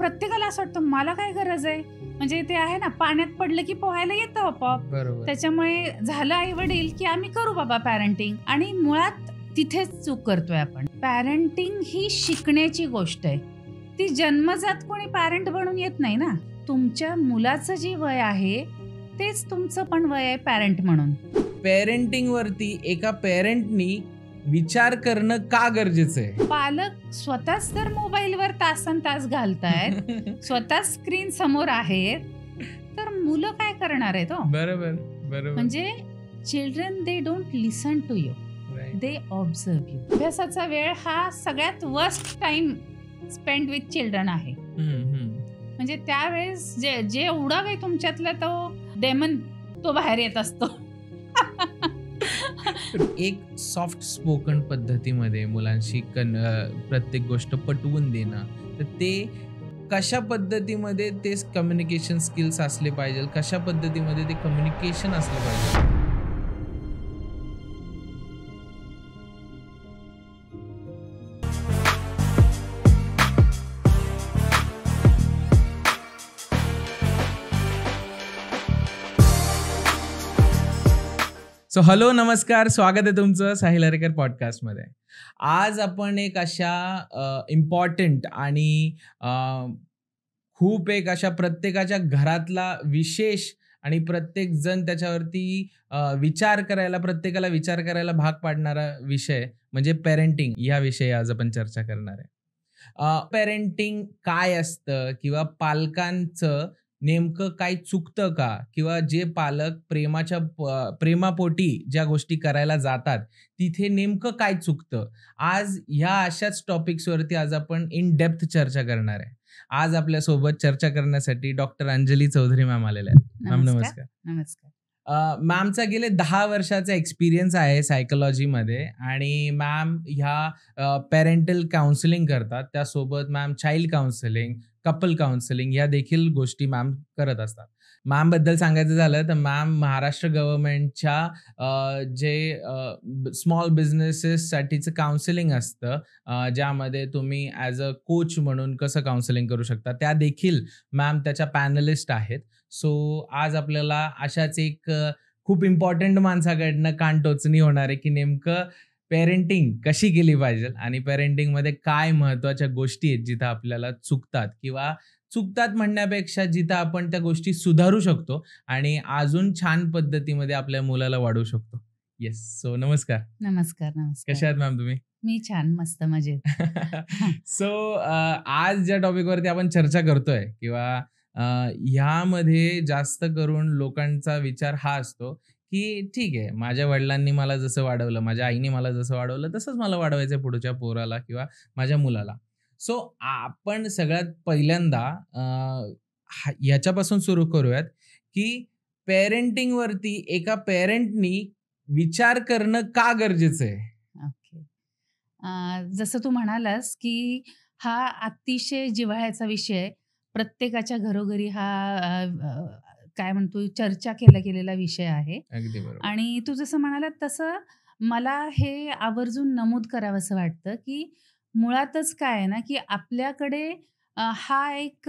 प्रत्येकाला असं वाटतं मला काय गरज आहे, म्हणजे ते आहे ना पाण्यात पडलं की पोहायला येतं आपोआप. बरोबर. त्याच्यामुळे झालं आई वडील की आम्ही करू बाबा पॅरेंटिंग, आणि मुळात तिथेच चूक करतोय आपण. पॅरेंटिंग ही शिकण्याची गोष्ट आहे, ती जन्मजात कोणी पॅरेंट बनून येत नाही ना. तुमच्या मुलाचं जे वय आहे तेच तुमचं पण वय आहे पॅरेंट म्हणून. पेरेंटिंग वरती एका पेरेंटनी विचार करणं का गरजेचं आहे? पालक स्वतःच जर मोबाईलवर तासंतास घालतायत, स्वतः स्क्रीन समोर आहेत, तर मुलं काय करणार आहेत? बरोबर बरोबर. म्हणजे children they don't listen to you, they observe you. अभ्यासाचा वेळ हा सगळ्यात worst time spend with children आहे. म्हणजे त्यावेळेस जे उडाव आहे तुमच्यातला तो डेमन तो बाहेर येत असतो. एक सॉफ्ट स्पोकन पद्धतीमध्ये मुलांशी प्रत्येक गोष्ट पटवून देणं, तर ते कशा पद्धतीमध्ये ते कम्युनिकेशन स्किल्स असले पाहिजे, कशा पद्धतीमध्ये ते कम्युनिकेशन असलं पाहिजे. सो हॅलो, नमस्कार, स्वागत आहे तुमचं साहिल हरेकर पॉडकास्टमध्ये. आज आपण एक अशा इम्पॉर्टंट आणि खूप एक अशा प्रत्येकाच्या घरातला विशेष आणि प्रत्येक जण त्याच्यावरती प्रत्येकाला विचार करायला भाग पाडणारा विषय म्हणजे पेरेंटिंग, या विषयी आज आपण चर्चा करणार आहे. पेरेंटिंग काय असतं किंवा पालकांचं नेमकं काय चुकतं का, किंवा जे पालक प्रेमापोटी ज्या गोष्टी करायला जातात तिथे नेमकं काय चुकतं, आज ह्या अशाच टॉपिक्सवरती आज आपण इन डेप्थ चर्चा करणार आहे. आज आपल्या सोबत चर्चा करण्यासाठी डॉक्टर अंजली चौधरी मॅम आलेल्या आहेत. मॅम नमस्कार. नमस्कार. मॅमचा गेले 10 वर्षाचा एक्सपिरियन्स आहे सायकोलॉजीमध्ये, आणि मॅम ह्या पेरेंटल काउन्सिलिंग करतात. त्यासोबत ma'am child counselling, couple counselling या देखील गोष्टी मॅम करत असतात. मॅम बद्दल सांगायचं झालं तर मॅम महाराष्ट्र गव्हर्नमेंटच्या जे स्मॉल बिझनेसेससाठीचं काउन्सिलिंग असतं, ज्यामध्ये तुम्ही ॲज अ कोच म्हणून कसं काउन्सिलिंग करू शकता, त्या देखील मॅम त्याच्या पॅनलिस्ट आहेत. सो आज आपल्याला अशाच एक खूप इम्पॉर्टंट माणसाकडनं कान टोचणी होणार आहे की नेमकं पेरेंटिंग कशी केली पाहिजे आणि पेरेंटिंगमध्ये काय महत्त्वाच्या गोष्टी आहेत जिथं आपल्याला चुकतात म्हणण्यापेक्षा जिथं आपण त्या गोष्टी सुधारू शकतो आणि अजून छान पद्धतीमध्ये आपल्या मुलाला वाढवू शकतो. येस. सो नमस्कार. नमस्कार. कशा आहात मॅम तुम्ही? मी छान, मस्त, मजेत. सो आज ज्या टॉपिकवरती आपण चर्चा करतोय किंवा ह्यामध्ये जास्त करून लोकांचा विचार हा असतो की ठीक आहे, माझ्या वडिलांनी मला जसं वाढवलं, माझ्या आईने मला जसं वाढवलं तसंच मला वाढवायचं पुढच्या पोराला किंवा माझ्या मुलाला. सो आपण सगळ्यात पहिल्यांदा ह्याच्यापासून सुरू करूयात की पेरेंटिंग वरती एका पेरेंटनी विचार करणं का गरजेचं आहे? ओके. जसं तू म्हणालास की हा अतिशय जिव्हाळ्याचा विषय, प्रत्येकाच्या घरोघरी हा काय म्हणतो चर्चा केलेला विषय आहे. अगदी बरोबर. आणि तू जसं म्हणालात तसं मला हे आवर्जून नमूद करावंसं वाटतं की मुळातच काय आहे ना की आपल्याकडे हा एक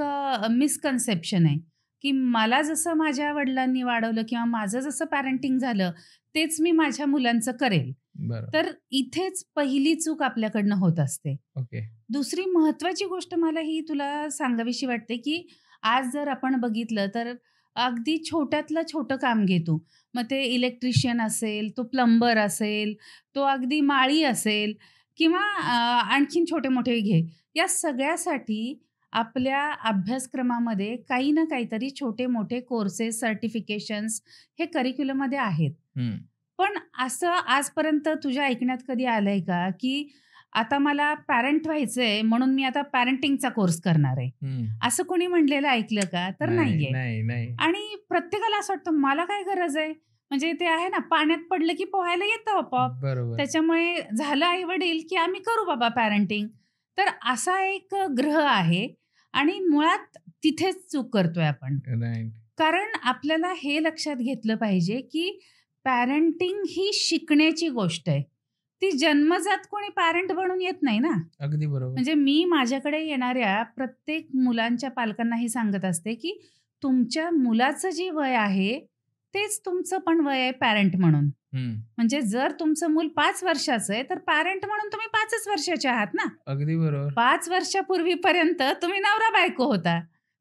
मिसकन्सेप्शन आहे की मला जसं माझ्या वडिलांनी वाढवलं किंवा माझं जसं पॅरेंटिंग झालं तेच मी माझ्या मुलांचं करेल. तर इथेच पहिली चूक आपल्याकडनं होत असते. ओके. दुसरी महत्वाची गोष्ट मला ही तुला सांगावीशी वाटते की आज जर आपण बघितलं तर अगदी छोट्यातलं छोटं काम घेतो, मग ते इलेक्ट्रिशियन असेल, तो प्लंबर असेल, तो अगदी माळी असेल किंवा आणखीन छोटे मोठे घे, या सगळ्यासाठी आपल्या अभ्यासक्रमामध्ये काही ना काहीतरी छोटे मोठे कोर्सेस, सर्टिफिकेशन्स हे करिक्युलममध्ये आहेत. पण असं आजपर्यंत तुझ्या ऐकण्यात कधी आलंय का की आता मला पॅरेंट व्हायचंय म्हणून मी आता पॅरेंटिंगचा कोर्स करणार आहे, असं कोणी म्हणलेलं ऐकलं का? तर नाहीये. आणि प्रत्येकाला असं वाटतं मला काय गरज आहे, म्हणजे ते आहे ना पाण्यात पडलं की पोहायला येतं आपोआप. त्याच्यामुळे झालं आई वडील की आम्ही करू बाबा पॅरेंटिंग. तर असा एक ग्रह आहे आणि मुळात तिथेच चूक करतोय आपण. कारण आपल्याला हे लक्षात घेतलं पाहिजे की पॅरेंटिंग ही शिकण्याची गोष्ट आहे, ती जन्मजात कोणी पॅरेंट बनून येत नाही ना. अगदी बरोबर. म्हणजे मी माझ्याकडे येणाऱ्या प्रत्येक मुलांच्या पालकांना हे सांगत असते, की तुमच्या मुलाचं जे वय आहे, तेच तुमचं पण वय आहे पॅरेंट म्हणून. हं. म्हणजे जर तुमचं मूल 5 वर्षाचं आहे, तर पॅरेंट म्हणून तुम्ही 5च वर्षाचे आहात ना. अगदी बरोबर. 5 वर्षापूर्वीपर्यंत तुम्ही नवरा-बायको होता.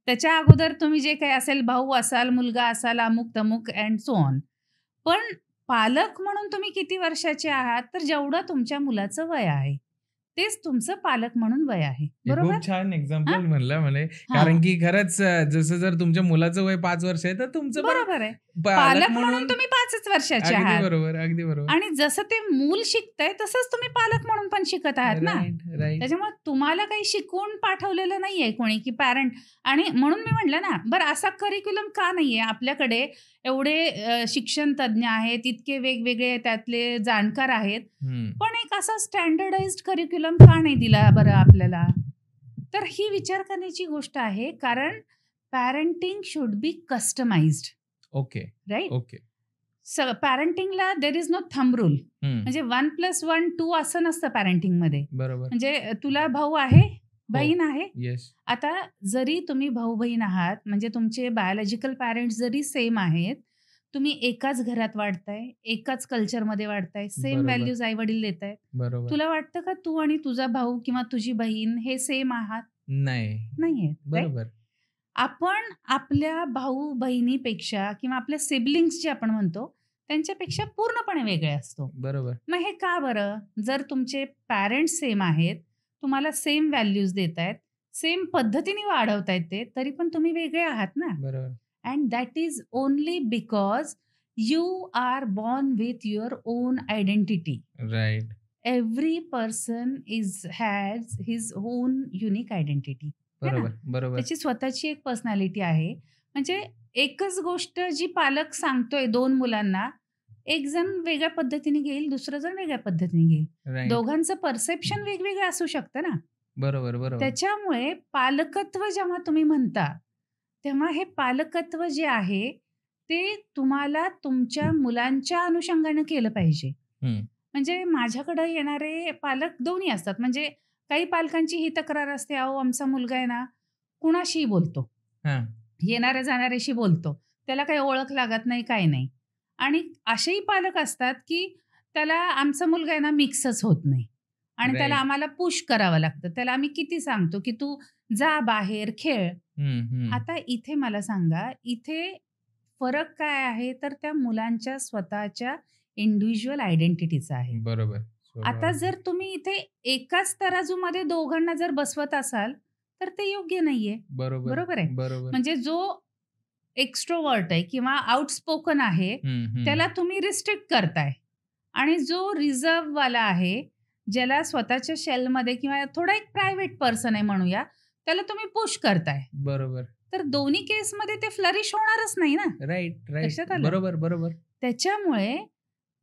त्याच्या अगोदर तुम्ही जे काही असेल, भाऊ असाल, मुलगा असाल, अमुक-तमुक अँड सो ऑन. पण पालक म्हणून तुम्ही किती वर्षाचे आहात, तर जेवढं तुमच्या मुलाचं वय आहे, तेच तुमचं पालक म्हणून वय आहे. हे बरोबर? खूप छान एक्झाम्पल हां? म्हणलं म्हणे. हां. कारण की खरंच जसं जर तुमच्या मुलाचं वय 5 वर्ष आहे, तर तुमचं पण बरोबर आहे. पालक पालक म्हणून म्हणून तुम्ही 5च वर्षाचे अगदी आहात. बरोबर, अगदी बरोबर. आणि जसं ते मूल शिकतंय, तसंच तुम्ही पालक म्हणून पण शिकत आहात ना. Right, right. त्याच्यामुळे तुम्हाला काही शिकवून पाठवलेलं नाहीये कोणी, की पॅरेंट. आणि म्हणून मी म्हटलं ना, बरं असा करिक्युलम का नाहीये आपल्याकडे? एवढे शिक्षण तज्ञ आहेत, इतके वेगवेगळे त्यातले जाणकार आहेत. हं. पण एक असा स्टँडर्डाइज्ड करिक्युलम का नाही दिला बरं आपल्याला? तर ही विचार करण्याची गोष्ट आहे, कारण parenting should be customised, okay, right? Okay. पॅरेंटिंगला there is no thumb rule. हं. म्हणजे 1+1 2 असं नसतं पॅरेंटिंगमध्ये. बरोबर. म्हणजे तुला भाऊ आहे, बहीण आहे. येस. आता जरी तुम्ही भाऊ-बहीण आहात, म्हणजे तुमचे बायोलॉजिकल पॅरेंट्स जरी सेम आहेत, तुम्ही एकाच घरात वाढताय, एकाच कल्चरमध्ये वाढताय, सेम बरोबर. व्हॅल्यूज आई-वडील देतायत. बरोबर. तुला वाटतं का तू आणि तुझा भाऊ किंवा तुझी बहीण हे सेम आहात? नाही. नाहीयेत, राइट? बरोबर. आपण आपल्या भाऊ-बहिणीपेक्षा किंवा आपल्या सिबलिंग्स जे आपण म्हणतो, त्यांच्यापेक्षा पूर्णपणे वेगळे असतो. बरोबर. मग हे का बरं? जर तुमचे पॅरेंट्स सेम आहेत, तुम्हाला सेम व्हॅल्यूज देतायत, सेम पद्धतीने वाढवतायत ते, तरी पण तुम्ही वेगळे आहात ना. बरोबर. And that is only because you are born with your own identity. Right. Every person has his own unique identity. बरोबर, बरोबर. त्याची स्वतःची एक पर्सनॅलिटी आहे. म्हणजे एकच गोष्ट जी पालक सांगतोय 2 मुलांना, एक जण वेगळ्या पद्धतीने घेईल, दुसरं जण वेगळ्या पद्धतीने घेईल. राइट. दोघांचं परसेप्शन वेगवेगळं असू शकतं ना. बरोबर, बरोबर. त्याच्यामुळे पालकत्व जेव्हा तुम्ही म्हणता, तेव्हा हे पालकत्व जे आहे, ते तुम्हाला तुमच्या मुलांच्या अनुषंगानं केलं पाहिजे. हं. म्हणजे माझ्याकडं येणारे पालक दोन्ही असतात. म्हणजे काही पालकांची ही तक्रार असते, "अहो, आमचा मुलगा आहे ना, कुणाशीही बोलतो. हां. येणाऱ्या-जाणाऱ्याशी बोलतो. त्याला काही ओळख लागत नाही, काही नाही." आणि असेही पालक असतात, की त्याला आमचा मुलगा आहे ना, मिक्सच होत नाही आणि त्याला राइट. आम्हाला पुश करावं लागतं. त्याला आम्ही किती सांगतो, की "तू जा बाहेर खेळ." हं, हं. आता इथे मला सांगा, इथे फरक काय आहे? तर त्या मुलांच्या स्वतःच्या इंडिव्हिज्युअल आयडेंटिटीचा आहे. बरोबर. आता स्वभाव. जर तुम्ही इथे एकाच तराजूमध्ये दोघांना जर बसवत असाल, तर ते योग्य नाहीये. बरोबर, बरोबर आहे? बरोबर. म्हणजे जो एक्स्ट्रोव्हर्ट आहे किंवा आउटस्पोकन आहे, हं, हं. त्याला तुम्ही रिस्ट्रिक्ट करताय आणि जो रिझर्व्हवाला आहे, ज्याला स्वतःच्या शेलमध्ये किंवा थोडा एक प्रायव्हेट पर्सन आहे म्हणूया, त्याला तुम्ही पुश करताय. बरोबर. तर दोन्ही केसमध्ये ते फ्लरिश होणारच नाही ना. Right, right. लक्षात आलं? बरोबर, बरोबर. त्याच्यामुळे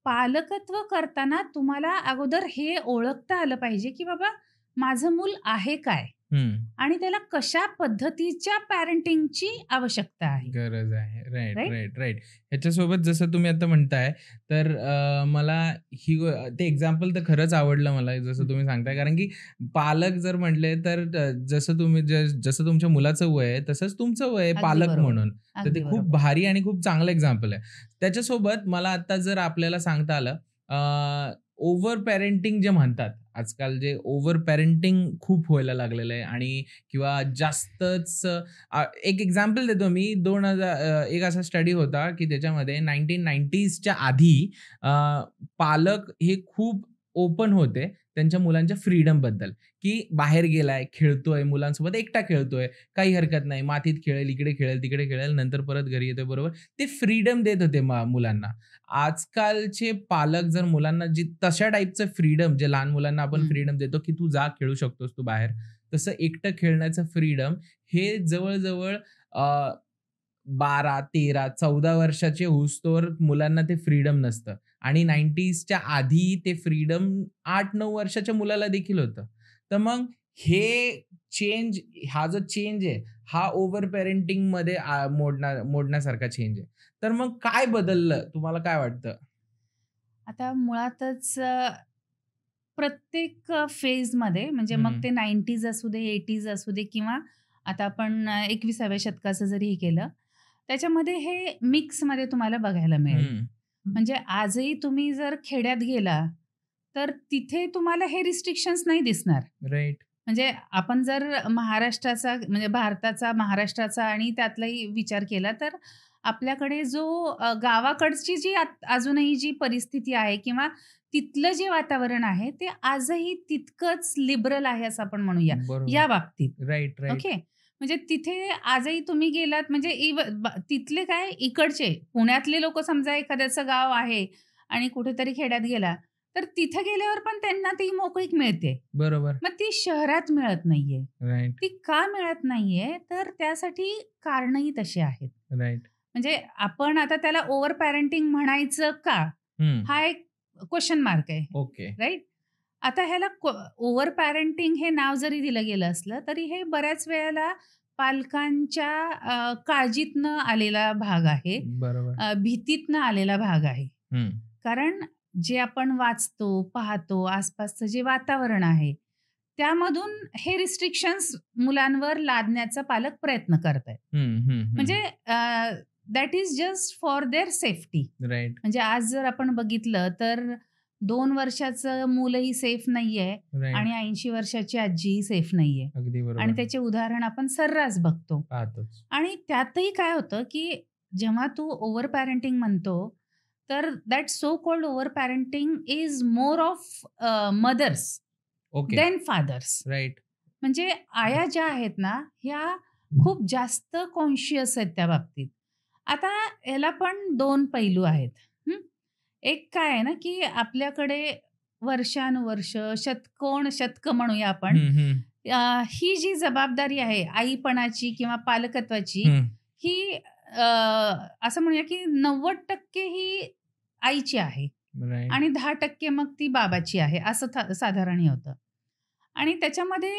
पालकत्व करताना तुम्हाला अगोदर हे ओळखता आलं पाहिजे, की बाबा माझं मूल आहे काय? हं. आणि त्याला कशा पद्धतीच्या पॅरेंटिंगची आवश्यकता आहे. गरज आहे. Right, right? Right, right. ह्याच्यासोबत जसं तुम्ही आता म्हणताय, तर मला ते एक्झाम्पल तर खरंच आवडलं मला, जसं तुम्ही सांगताय. कारण की पालक जर म्हटले, तर जसं तुमच्या मुलाचं वय आहे, तसंच तुमचं वय आहे अगदी पालक बरोबर. म्हणून. तर अगदी ते खूप बरोबर. भारी आणि खूप चांगलं एक्झाम्पल आहे. त्याच्यासोबत मला आता जर आपल्याला सांगता आलं, ओव्हर पॅरेंटिंग जे म्हणतात, आजकाल जे ओव्हर पॅरेंटिंग खूप व्हायला लागलेलं आहे आणि किंवा जास्तच एक एक्झाम्पल देतो मी. 2000 एक असा स्टडी होता, की त्याच्यामध्ये 1990sच्या आधी अ, पालक हे खूप ओपन होते त्यांच्या मुलांच्या फ्रीडमबद्दल, की बाहेर गेलाय, खेळतोय, मुलांसोबत एकटा खेळतोय, काही हरकत नाही. मातीत खेळेल, इकडे खेळेल, तिकडे खेळेल, नंतर परत घरी येतोय, बरोबर. ते फ्रीडम देत होते मुलांना. आजकालचे पालक जर मुलांना तशा टाईपचं फ्रीडम, जे लहान मुलांना आपण हं. फ्रीडम देतो, की तू जा खेळू शकतोस तू बाहेर, तसं एकटं खेळण्याचं फ्रीडम हे जवळ-जवळ 12, 13, 14 वर्षाचे होईस्तोवर मुलांना ते फ्रीडम नसतं आणि 90sच्या आधी ते फ्रीडम 8-9 वर्षाच्या मुलाला देखील होतं. तर मग हे हा जो चेंज आहे, हा ओव्हर पॅरेंटिंगमध्ये मोडण्यासारखा चेंज आहे. तर मग काय बदललं? तुम्हाला काय वाटतं? आता मुळातच प्रत्येक फेजमध्ये म्हणजे मग हं. ते 90s असू दे, 80s असू दे किंवा आता आपण 21व्या शतकाचं जरी हे केलं, त्याच्यामध्ये हे मिक्समध्ये तुम्हाला बघायला मिळेल. हं. म्हणजे आजही तुम्ही जर खेड्यात गेला, तर तिथे तुम्हाला हे रिस्ट्रिक्शन्स नाही दिसणार. राइट. म्हणजे आपण जर महाराष्ट्राचा म्हणजे भारताचा, महाराष्ट्राचा आणि त्यातलाही विचार केला, तर आपल्याकडे जो गावाकडची जी अजूनही जी परिस्थिती आहे किंवा तिथलं जे वातावरण आहे, ते आजही तितकंच लिबरल आहे असं आपण म्हणूया, बरोबर. या बाबतीत. Right, right. ओके. म्हणजे तिथे आजही तुम्ही गेलात म्हणजे तिथले काय इकडचे पुण्यातले लोकं समजा एखाद्याचं गाव आहे आणि कुठेतरी खेड्यात गेला, तर तिथे गेल्यावर पण त्यांना ती मोकळीक मिळते. बरोबर. मग ती शहरात मिळत नाहीये. राइट, ती का मिळत नाहीये? तर त्यासाठी कारणंही तशी आहेत. राइट. म्हणजे आपण आता त्याला ओव्हर पॅरेंटिंग म्हणायचं का? हं. हा एक क्वेशन मार्क आहे. ओके. राइट? आता ह्याला ओव्हर पॅरेंटिंग हे नाव जरी दिलं गेलं असलं, तरी हे बऱ्याच वेळेला पालकांच्या काळजीतनं आलेला भाग आहे. बरोबर. भीतीतनं आलेला भाग आहे. हं. कारण जे आपण वाचतो, पाहतो, आसपासचं जे वातावरण आहे, त्यामधून हे रिस्ट्रिक्शन्स मुलांवर लादण्याचा पालक प्रयत्न करतायत. हं, हं, हं. म्हणजे that is just for their safety. Right, म्हणजे आज जर आपण बघितलं तर 2 वर्षाचं मूलही सेफ नाहीये राइट. आणि 80 वर्षाची आजीही सेफ नाहीये. अगदी आणि बरोबर. त्याचे उदाहरण आपण सर्रास बघतो. पाहतोच. आणि त्यातही काय होतं, की जेव्हा तू ओव्हर पॅरेंटिंग म्हणतो, तर that so called over parenting is more of mothers okay. Then fathers. Right. म्हणजे आया ज्या आहेत ना, ह्या खूप जास्त कॉन्शियस आहेत त्या बाबतीत. आता ह्याला पण 2 पैलू आहेत. हं. एक काय आहे ना, की आपल्याकडे वर्षानुवर्ष, शतकं म्हणूया आपण, हं, हं. ही जी जबाबदारी आहे आईपणाची किंवा पालकत्वाची, हं. ही असं म्हणूया की 90% ही आईची आहे राइट. आणि 10% मग ती बाबाची आहे, असं साधारण हे होतं. आणि त्याच्यामध्ये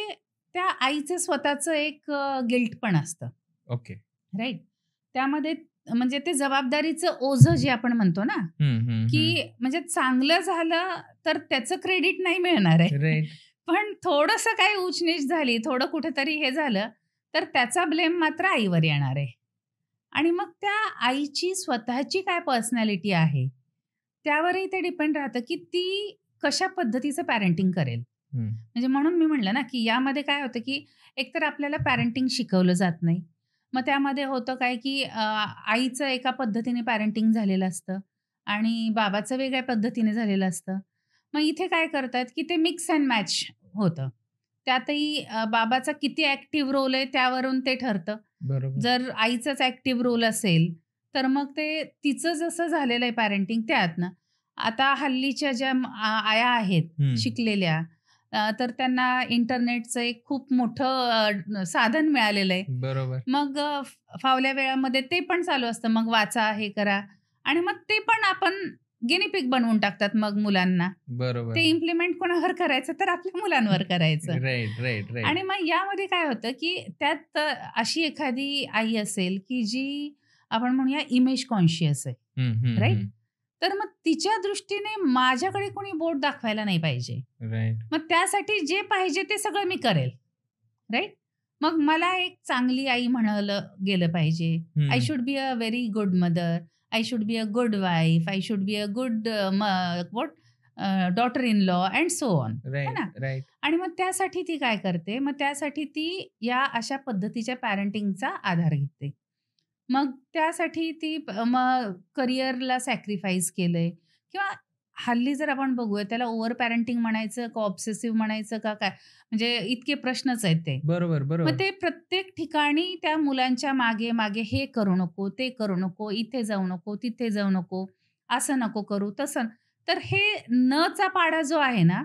त्या आईचं स्वतःचं एक गिल्ट पण असतं. ओके. राइट? त्यामध्ये म्हणजे ते जबाबदारीचं ओझं जे आपण म्हणतो ना, हं, हं, हं. की म्हणजे चांगलं झालं तर त्याचं क्रेडिट नाही मिळणार आहे. राइट. पण थोडंसं काही ऊच-नीच झाली, थोडं कुठेतरी हे झालं, तर त्याचा ब्लेम मात्र आईवर येणार आहे. आणि मग त्या आईची स्वतःची काय पर्सनॅलिटी आहे, त्यावरही ते डिपेंड राहतं, की ती कशा पद्धतीचं पॅरेंटिंग करेल. हं. म्हणजे म्हणून मी म्हटलं ना, की यामध्ये काय होतं, की एकतर आपल्याला पॅरेंटिंग शिकवलं जात नाही. मग त्यामध्ये होतं काय, की आईचं एका पद्धतीने पॅरेंटिंग झालेलं असतं आणि बाबाचं वेगळ्या पद्धतीने झालेलं असतं. मग इथे काय करतात, की ते मिक्स अँड मॅच होतं. त्यातही बाबाचा किती ॲक्टिव्ह रोल आहे त्यावरून ते ठरतं. बरोबर. जर आईचाच ॲक्टिव्ह रोल असेल, तर मग ते तिचं जसं झालेलं आहे पॅरेंटिंग त्यातनं. आता हल्लीच्या ज्या आया आहेत हं. शिकलेल्या, तर त्यांना इंटरनेटचं एक खूप मोठं साधन मिळालेलं आहे. बरोबर. मग फावल्या वेळामध्ये ते पण चालू असतं. मग वाचा, हे करा आणि मग ते पण आपण गिनी पिग बनवून टाकतात मग मुलांना. बरोबर. ते इम्प्लिमेंट कोणावर करायचं तर आपल्या मुलांवर करायचं. Right, right, right. आणि मग यामध्ये काय होतं, की त्यात अशी एखादी आई असेल, की जी आपण म्हणूया इमेज कॉन्शियस आहे. हं, हं, राइट? हं. तर मग तिच्या दृष्टीने माझ्याकडे कोणी बोट दाखवायला नाही पाहिजे. राइट. मग त्यासाठी जे पाहिजे ते सगळं मी करेल. राइट? मग मला एक चांगली आई म्हणायला गेलं पाहिजे. हं. I should be a very good mother. I should be a good wife. I should be a good daughter in law and so on. है ना? Right, right. आणि मग त्यासाठी ती काय करते, मग त्यासाठी ती या अशा पद्धतीच्या पॅरेंटिंगचा आधार घेते. मग त्यासाठी ती मग करिअरला सॅक्रिफाईस केलंय किंवा हल्ली जर आपण बघूया त्याला ओव्हर पॅरेंटिंग म्हणायचं का ऑब्सेसिव्ह म्हणायचं का काय? म्हणजे इतके प्रश्नच आहेत ते. बरोबर, मग बरोबर. ते प्रत्येक ठिकाणी त्या मुलांच्या मागे-मागे हे करू नको, ते करू नको, इथे जाऊ नको, तिथे जाऊ नको, असं नको करू, तसं. तर हे नचा पाढा जो आहे ना,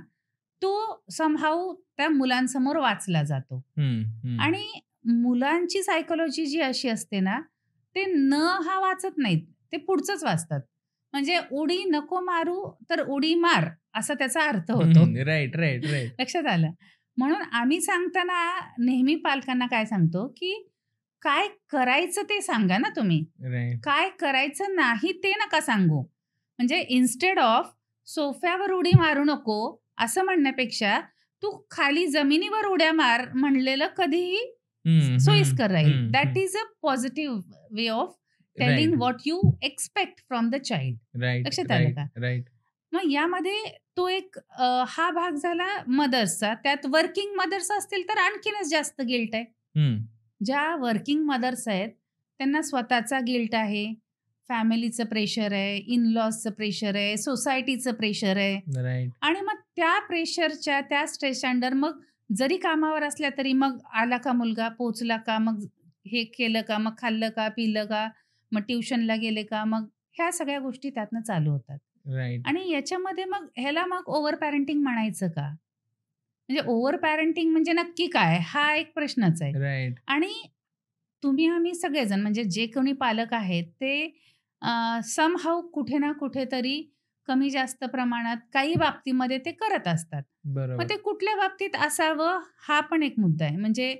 तो समहाऊ त्या मुलांसमोर वाचला जातो. हं, हं. आणि मुलांची सायकॉलॉजी जी अशी असते ना, ते न हा वाचत नाहीत. ते पुढचंच वाचतात. म्हणजे उडी नको मारू, तर उडी मार, असा त्याचा अर्थ होतो. हं. Right, right, right. लक्षात आलं? म्हणून आम्ही सांगताना नेहमी पालकांना काय सांगतो, की काय करायचं ते सांगा ना तुम्ही. राइट. काय करायचं नाही ते नका सांगू. म्हणजे इन्स्टेड ऑफ सोफ्यावर उडी मारू नको, असं म्हणण्यापेक्षा तू खाली जमिनीवर उड्या मार म्हणलेलं कधीही हं, हं, सोयीस्कर राहील. हं, दॅट हं. Is a positive way of telling right, what you expect from the child. Right, लक्षात आलं राइट, का? राइट. मग यामध्ये तो एक हा भाग झाला मदर्सचा. त्यात वर्किंग मदर्स असतील तर आणखीनच जास्त गिल्ट आहे. हं. ज्या वर्किंग मदर्स आहेत, त्यांना स्वतःचा गिल्ट आहे, फॅमिलीचं प्रेशर आहे, इन लॉजचं प्रेशर आहे, सोसायटीचं प्रेशर आहे राइट. आणि मग त्या प्रेशरच्या, त्या स्ट्रेस अंडर मग जरी कामावर असल्या तरी मग आला का मुलगा, पोहोचला का, मग हे केलं का, मग खाल्लं का, पिलं का, मग ट्युशनला गेले का, मग ह्या सगळ्या गोष्टी त्यातनं चालू होतात. राइट. आणि याच्यामध्ये मग ह्याला मग ओव्हर पॅरेंटिंग म्हणायचं का? म्हणजे ओव्हर पॅरेंटिंग म्हणजे नक्की काय? हा एक प्रश्नच आहे. राइट. आणि तुम्ही आम्ही सगळेजण म्हणजे जे कोणी पालक आहेत ते समहाऊ कुठे ना कुठेतरी कमी जास्त प्रमाणात काही बाबतीमध्ये ते करत असतात. मग बरोबर. ते कुठल्या बाबतीत असावं हा पण एक मुद्दा आहे. म्हणजे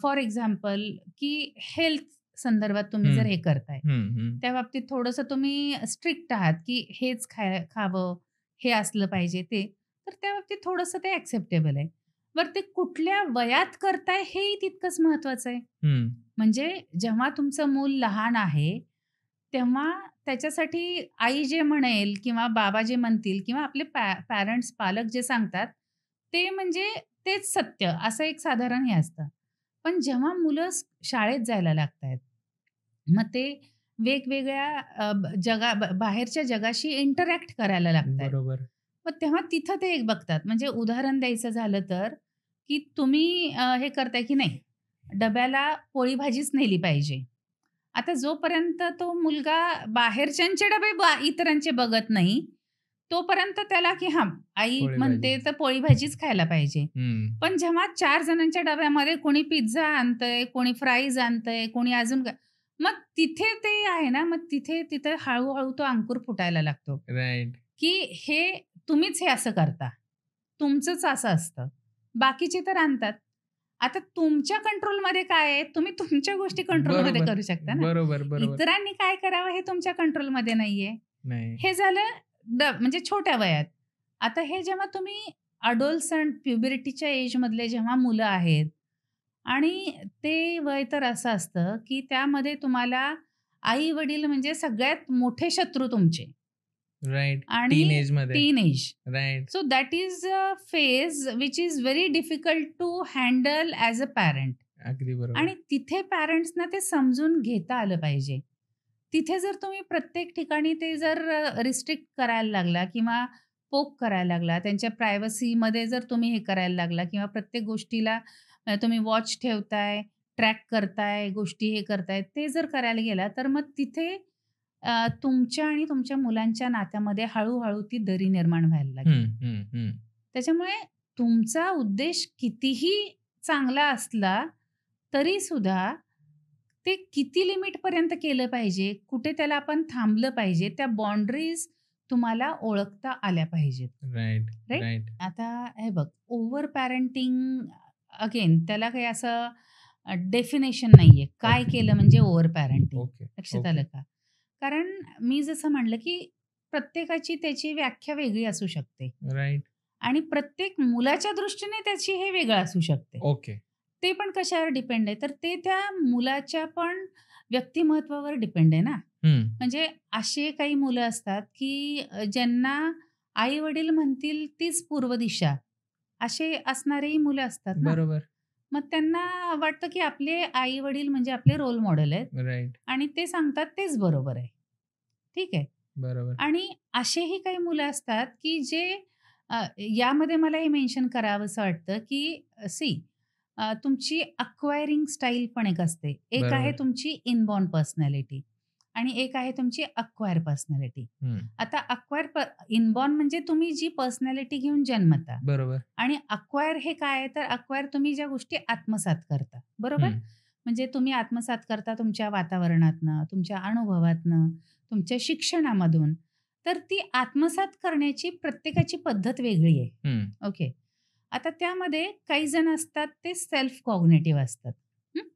फॉर एक्झाम्पल की हेल्थ संदर्भात तुम्ही जर हं, हे करताय, हं, हं. त्या बाबतीत थोडंसं तुम्ही स्ट्रिक्ट आहात, की हेच खावं, हे असलं पाहिजे ते. तर त्या बाबतीत थोडंसं ते एक्सेप्टेबल आहे. बरं ते कुठल्या वयात करताय हेही तितकंच महत्वाचं आहे. हं. म्हणजे जेव्हा तुमचं मूल लहान आहे, तेव्हा त्याच्यासाठी आई जे म्हणेल किंवा बाबा जे म्हणतील किंवा आपले पॅरेंट्स, पालक जे सांगतात, ते म्हणजे तेच सत्य असं एक साधारण हे असतं. पण जेव्हा मुलं शाळेत जायला लागतायत, मग ते वेगवेगळ्या बाहेरच्या जगाशी इंटरॅक्ट करायला लागतायत. बरोबर. मग तेव्हा तिथं ते एक बघतात. म्हणजे उदाहरण द्यायचं झालं तर, की तुम्ही हे करताय की नाही, डब्याला पोळी भाजीच नेली पाहिजे. आता जोपर्यंत तो मुलगा बाहेरच्यांचे डबे इतरांचे बघत नाही, तोपर्यंत त्याला की हां, आई पोळी भाजी. म्हणते तर पोळी भाजीच खायला पाहिजे. हं. पण जेव्हा 4 जणांच्या डब्यामध्ये कोणी पिझ्झा आणतंय, कोणी फ्राईज आणतंय, कोणी अजून काय, मग तिथे ते आहे ना, मग तिथे हळू तो अंकुर फुटायला लागतो. राइट. की हे तुम्हीच हे असं करता. तुमचंच असं असतं. बाकीचे तर आणतात. आता तुमच्या कंट्रोलमध्ये काय आहे? तुम्ही तुमच्या गोष्टी कंट्रोलमध्ये बरोबर. करू शकता ना. बरोबर, बरोबर. इतरांनी काय करावं हे तुमच्या कंट्रोलमध्ये नाहीये. नाही. हे झालं म्हणजे छोट्या वयात. आता हे जेव्हा तुम्ही अडोलसंट प्युबर्टीच्या एजमधले जेव्हा मुलं आहेत आणि ते वय तर असं असतं, की त्यामध्ये तुम्हाला आई-वडील म्हणजे सगळ्यात मोठे शत्रू तुमचे. राइट. आणि टीनेजमध्ये. Teenage. Right. So that is a phase which is very difficult to handle as a parent. अगदी बरोबर. आणि तिथे पॅरेंट्सना ते समजून घेता आलं पाहिजे. तिथे जर तुम्ही प्रत्येक ठिकाणी ते जर रिस्ट्रिक्ट करायला लागला किंवा पोक करायला लागला, त्यांच्या प्रायव्हसीमध्ये जर तुम्ही हे करायला लागला किंवा प्रत्येक गोष्टीला तुम्ही वॉच ठेवताय, ट्रॅक करताय, गोष्टी हे करताय, ते जर करायला गेला, तर मग तिथे तुमच्या आणि तुमच्या मुलांच्या नात्यामध्ये हळू ती दरी निर्माण व्हायला लागेल. हं, हं, हं. त्याच्यामुळे तुमचा उद्देश कितीही चांगला असला, तरीसुद्धा ते किती लिमिटपर्यंत केलं पाहिजे, कुठे त्याला आपण थांबलं पाहिजे, त्या बाउंडरीज तुम्हाला ओळखता आल्या पाहिजेत. Right, right? राइट. आता हे बघ, ओव्हर पॅरेंटिंग अगेन त्याला काही असं डेफिनेशन नाहीये. काय ओके, केलं म्हणजे ओव्हर पॅरेंटिंग. ओके, लक्षात ओके. आलं का? कारण मी जसं म्हणलं, की प्रत्येकाची त्याची व्याख्या वेगळी असू शकते राइट. आणि प्रत्येक मुलाच्या दृष्टीने त्याची हे वेगळं असू शकते. ओके. ते पण कशावर डिपेंड आहे, तर ते त्या मुलाच्या पण व्यक्तिमत्त्वावर डिपेंड आहे ना. हं. म्हणजे असे काही मुलं असतात, की ज्यांना आई-वडील म्हणतील तीच पूर्व दिशा, असे असणारेही मुलं असतात ना. बरोबर. मग त्यांना वाटतं, की आपले आई-वडील म्हणजे आपले रोल मॉडेल आहेत राइट. आणि ते सांगतात तेच बरोबर आहे. ठीक आहे. बरोबर. आणि असेही काही मुलं असतात, की जे यामध्ये मला हे मेन्शन करावंसं वाटतं, की तुमची अक्वायरिंग स्टाईल पण एक असते. एक आहे बरोबर. तुमची इनबॉर्न पर्सनॅलिटी आणि एक आहे तुमची अक्वायर पर्सनॅलिटी. हं. आता इनबॉर्न म्हणजे तुम्ही जी पर्सनॅलिटी घेऊन जन्मता बरोबर. आणि अक्वायर हे काय आहे, तर अक्वायर तुम्ही ज्या गोष्टी आत्मसात करता, बरोबर? हं. म्हणजे तुम्ही आत्मसात करता तुमच्या वातावरणातनं, तुमच्या अनुभवातनं, तुमच्या शिक्षणामधून. तर ती आत्मसात करण्याची प्रत्येकाची पद्धत वेगळी आहे. हं. ओके. आता त्यामध्ये काही जण असतात ते सेल्फ कॉग्निटिव्ह असतात. हं.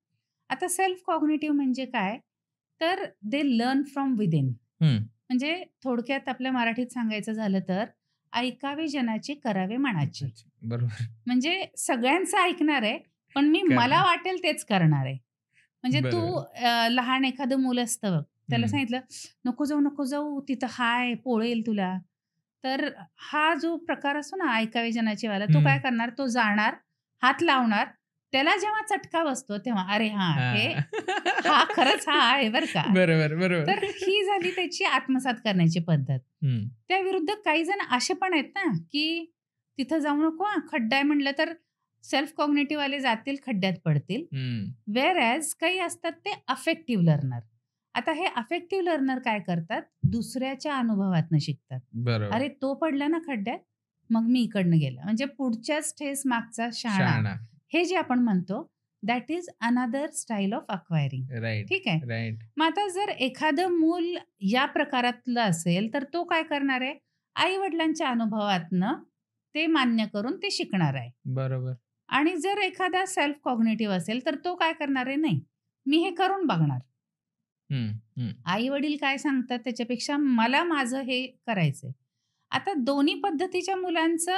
आता सेल्फ कॉग्निटिव्ह म्हणजे काय? तर दे लर्न फ्रॉम विदिन. हं. म्हणजे थोडक्यात आपल्या मराठीत सांगायचं झालं तर ऐकावे जनाचे करावे मनाचे. अच्छा. बरोबर. म्हणजे सगळ्यांचं ऐकणार आहे, पण मी मला करणार. वाटेल तेच करणार आहे. म्हणजे तू बरोबर. लहान एखादं मूल असतं बघ, त्याला हं. सांगितलं, "नको जाऊ, नको जाऊ, तिथं हाय, पोळेल तुला." तर हा जो प्रकार असतो ना ऐकावे जनाचे वाला, तो काय हं. करणार, तो जाणार, हात लावणार. त्याला जेव्हा चटका बसतो तेव्हा, "अरे हां, हां. हा खरंच हा आहे बरं का." बरोबर, बरोबर. तर ही झाली त्याची आत्मसात करण्याची पद्धत. हं. त्याविरुद्ध काही जण असे पण आहेत ना, की तिथं जाऊ नको हां, खड्डा आहे म्हटलं तर सेल्फ कॉग्निटिव्ह वाले जातील, खड्ड्यात पडतील. हं. व्हेअरएज काही असतात ते अफेक्टिव्ह लर्नर. आता हे अफेक्टिव्ह लर्नर काय करतात, दुसऱ्याच्या अनुभवातनं शिकतात. बरोबर. अरे, तो पडला ना खड्ड्यात, मग मी इकडनं गेला. म्हणजे पुढच्याच ठेस मागचा शहाणा. शहाणा. हे जे आपण म्हणतो, that is another style of acquiring. Right, ठीक आहे. राइट. मग आता जर एखादं मूल या प्रकारातलं असेल, तर तो काय करणार आहे, आई-वडिलांच्या अनुभवातनं ते मान्य करून ते शिकणार आहे. बरोबर. आणि जर एखादा सेल्फ कॉग्निटिव्ह असेल, तर तो काय करणार आहे, नाही, मी हे करून बघणार. हं, हं. आई-वडील काय सांगतात त्याच्यापेक्षा मला माझं हे करायचंय. आता दोन्ही पद्धतीच्या मुलांचं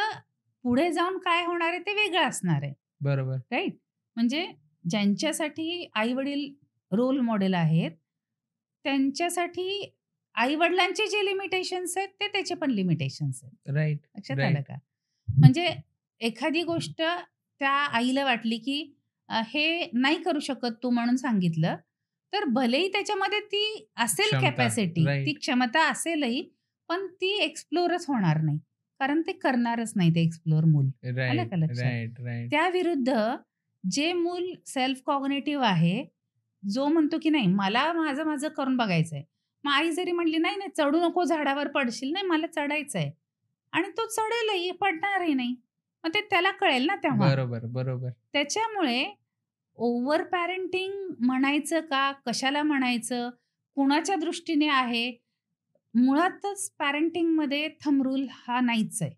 पुढे जाऊन काय होणार आहे ते वेगळं असणार आहे. बरोबर. राइट? म्हणजे ज्यांच्यासाठी आई-वडील रोल मॉडेल आहेत, त्यांच्यासाठी आई-वडिलांचे जे लिमिटेशन्स आहेत, ते त्याचे पण लिमिटेशन्स आहेत. राइट, लक्षात आलं राइट. का? म्हणजे एखादी गोष्ट त्या आईला वाटली, की हे नाही करू शकत तू म्हणून सांगितलं, तर भलेही त्याच्यामध्ये ती असेल क्षमता. कॅपॅसिटी, ती राइट. क्षमता असेलही, पण ती एक्सप्लोरच होणार नाही. कारण ते करणारच नाही ते एक्सप्लोर मूल. आलं राइट, का लक्षात? Right, right. त्याविरुद्ध जे मूल सेल्फ कॉग्निटिव्ह आहे, जो म्हणतो की नाही मला माझं करून बघायचंय. मग आई जरी म्हणली, "नाही, नाही चढू नको झाडावर पडशील." "नाही मला चढायचंय." आणि तो चढेलही, पडणारही नाही. मग ते त्याला कळेल ना तेव्हा. बरोबर, बरोबर. त्याच्यामुळे ओव्हर पॅरेंटिंग म्हणायचं का? कशाला म्हणायचं? कुणाच्या दृष्टीने आहे? मुळातच पॅरेंटिंगमध्ये थंब रूल हा नाहीच आहे.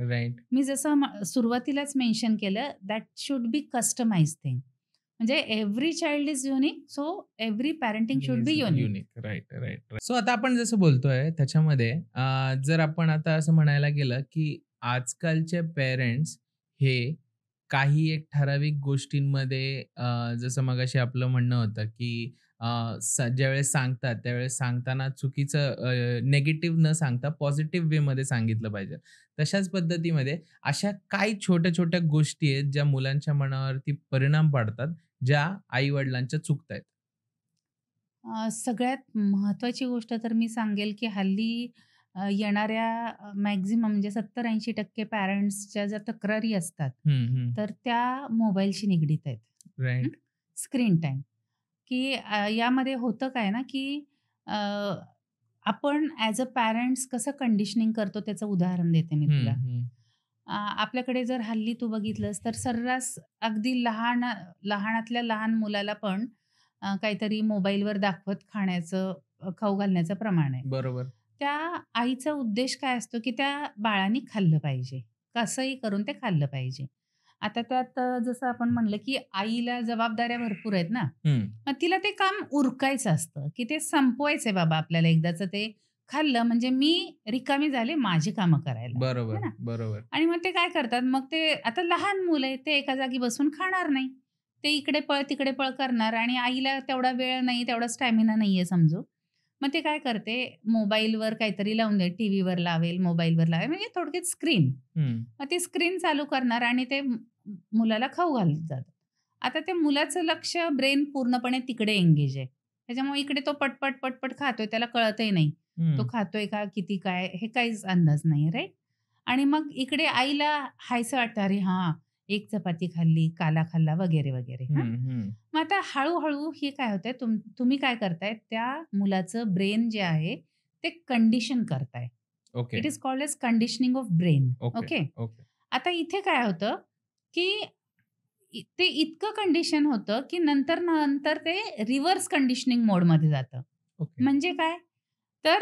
राइट. मी जसं सुरुवातीलाच मेन्शन केलं that should be customised thing. म्हणजे every child is unique, so every parenting should be unique. Unique. Right, right, right. So आता आपण जसं बोलतोय त्याच्यामध्ये जर आपण आता असं म्हणायला गेलं, की आजकालचे पेरेंट्स हे काही एक ठराविक गोष्टींमध्ये जसं मगाशी आपलं म्हणणं होतं, की ज्यावेळेस सांगतात त्यावेळेस सांगताना चुकीचं निगेटिव्ह न सांगता पॉझिटिव्ह वेमध्ये सांगितलं पाहिजे. तशाच पद्धतीमध्ये अशा काही छोट्या-छोट्या गोष्टी आहेत ज्या मुलांच्या मनावरती परिणाम पाडतात, ज्या आई-वडिलांच्या चुकतायत. सगळ्यात महत्त्वाची गोष्ट तर मी सांगेल, की हल्ली येणाऱ्या मॅक्सिमम म्हणजे 70-80% पॅरेंट्सच्या ज्या तक्रारी असतात, हं, हं. तर त्या मोबाईलशी निगडीत आहेत. राइट. Screen time. की यामध्ये होतं काय ना, की आपण ॲज अ पॅरेंट्स कसं कंडिशनिंग करतो त्याचं उदाहरण देते मी हं, तुला. हं. आपल्याकडे जर हल्ली तू बघितलंस तर सर्रास अगदी लहानातल्या लहान मुलाला पण काहीतरी मोबाईलवर दाखवत खाण्याचं खाऊ घालण्याचं प्रमाण आहे. बरोबर. त्या आईचा उद्देश काय असतो, की त्या बाळाने खाल्लं पाहिजे. कसंही करून ते खाल्लं पाहिजे. आता त्यात जसं आपण म्हणलं, की आईला जबाबदाऱ्या भरपूर आहेत ना. हं. मग तिला ते काम उरकायचं असतं, की ते संपवायचंय बाबा आपल्याला एकदाचं ते खाल्लं म्हणजे मी रिकामी झाले माझी कामं करायला. है बरोबर, ना? बरोबर. आणि मग ते काय करतात, मग ते आता लहान मुलं आहे, ते एका जागी बसून खाणार नाही. ते इकडे पळ, तिकडे पळ करणार आणि आईला तेवढा वेळ नाही, तेवढा स्टॅमिना नाहीये समजू. मग ते काय करते, मोबाईलवर काहीतरी लावून दे, टीव्हीवर लावेल, मोबाईलवर लावेल, म्हणजे थोडक्यात स्क्रीन. हं. मग ती स्क्रीन चालू करणार आणि ते मुलाला खाऊ घालत जातात. आता त्या मुलाचं लक्ष, ब्रेन पूर्णपणे तिकडे एंगेज आहे. त्याच्यामुळे इकडे तो पटपट, पटपट खातोय, त्याला कळतही नाही. तो हं. खातोय का, किती काय, हे काहीच अंदाज नाही, राइट? आणि मग इकडे आईला हायसं वाटतं, "अरे हां, एक चपाती खाल्ली, काला खाल्ला" वगैरे, वगैरे. हां. हं, हं. मग आता हळू हे काय होतंय, तुम्ही काय करताय, त्या मुलाचं ब्रेन जे आहे, ते कंडिशन करताय. Okay, it is called as conditioning of brain. Okay, okay. Okay. आता इथे काय होतं, की ते इतकं कंडिशन होतं, की नंतर ते रिव्हर्स कंडिशनिंग मोडमध्ये जातं. ओके. म्हणजे काय? तर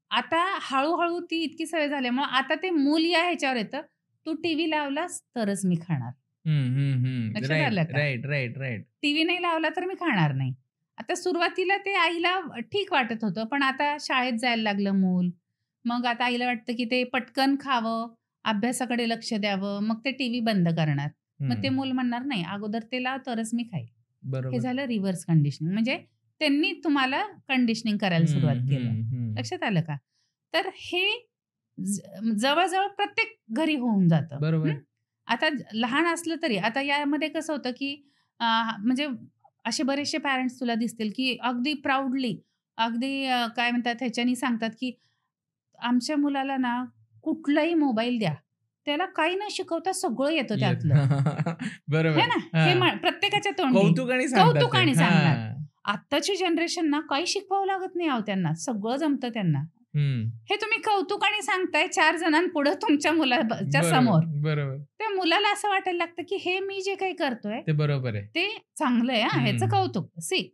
आता हळू ती इतकी सवय झाल्यामुळं आता ते मूल या ह्याच्यावर येतं, "तू टीव्ही लावलास तरच मी खाणार." हं, हं, हं. लक्षात राइट, आलं का? Right, right, right. टीव्ही नाही लावला तर मी खाणार नाही. आता सुरुवातीला ते आईला ठीक वाटत होतं, पण आता शाळेत जायला लागलं मूल. मग आता आईला वाटतं, की ते पटकन खावं अभ्यासाकडे लक्ष द्यावं, मग ते टीव्ही बंद करणार. मग ते हं. मूल म्हणणार, "नाही, अगोदर ते लाव तरच मी खाईल." हे बरोबर. झालं रिव्हर्स कंडिशनिंग. म्हणजे त्यांनी तुम्हाला कंडिशनिंग करायला सुरुवात हं, केलं. हं, हं. लक्षात आलं का? तर हे जवळ-जवळ प्रत्येक घरी होऊन जातं. बरोबर. आता लहान असलं तरी आता यामध्ये कसं होतं, की अ, म्हणजे असे बरेचसे पॅरेंट्स तुला दिसतील, की अगदी प्राउडली अगदी काय म्हणतात ह्याच्यानी सांगतात, की आमच्या मुलाला ना कुठलाही मोबाईल द्या. त्याला काही न शिकवता सगळं येतं येत. त्यातलं. है बरोबर. ना? हे हां. प्रत्येकाच्या तोंडी कौतुकाने सांगतात ते. कौतुकाने सांगणार. हां. आत्ताची जनरेशन ना काही शिकवावं लागत नाही अहो त्यांना. सगळं जमतं त्यांना. हं. हे तुम्ही कौतुकाने सांगताय 4 जणांपुढं तुमच्या मुलाच्या बरोबर, समोर. बरोबर. त्या मुलाला असं वाटायला लागतं, की हे मी जे काही करतोय, ते बरोबर आहे. ते चांगलं आहे हां, ह्याचं हं. कौतुक. सी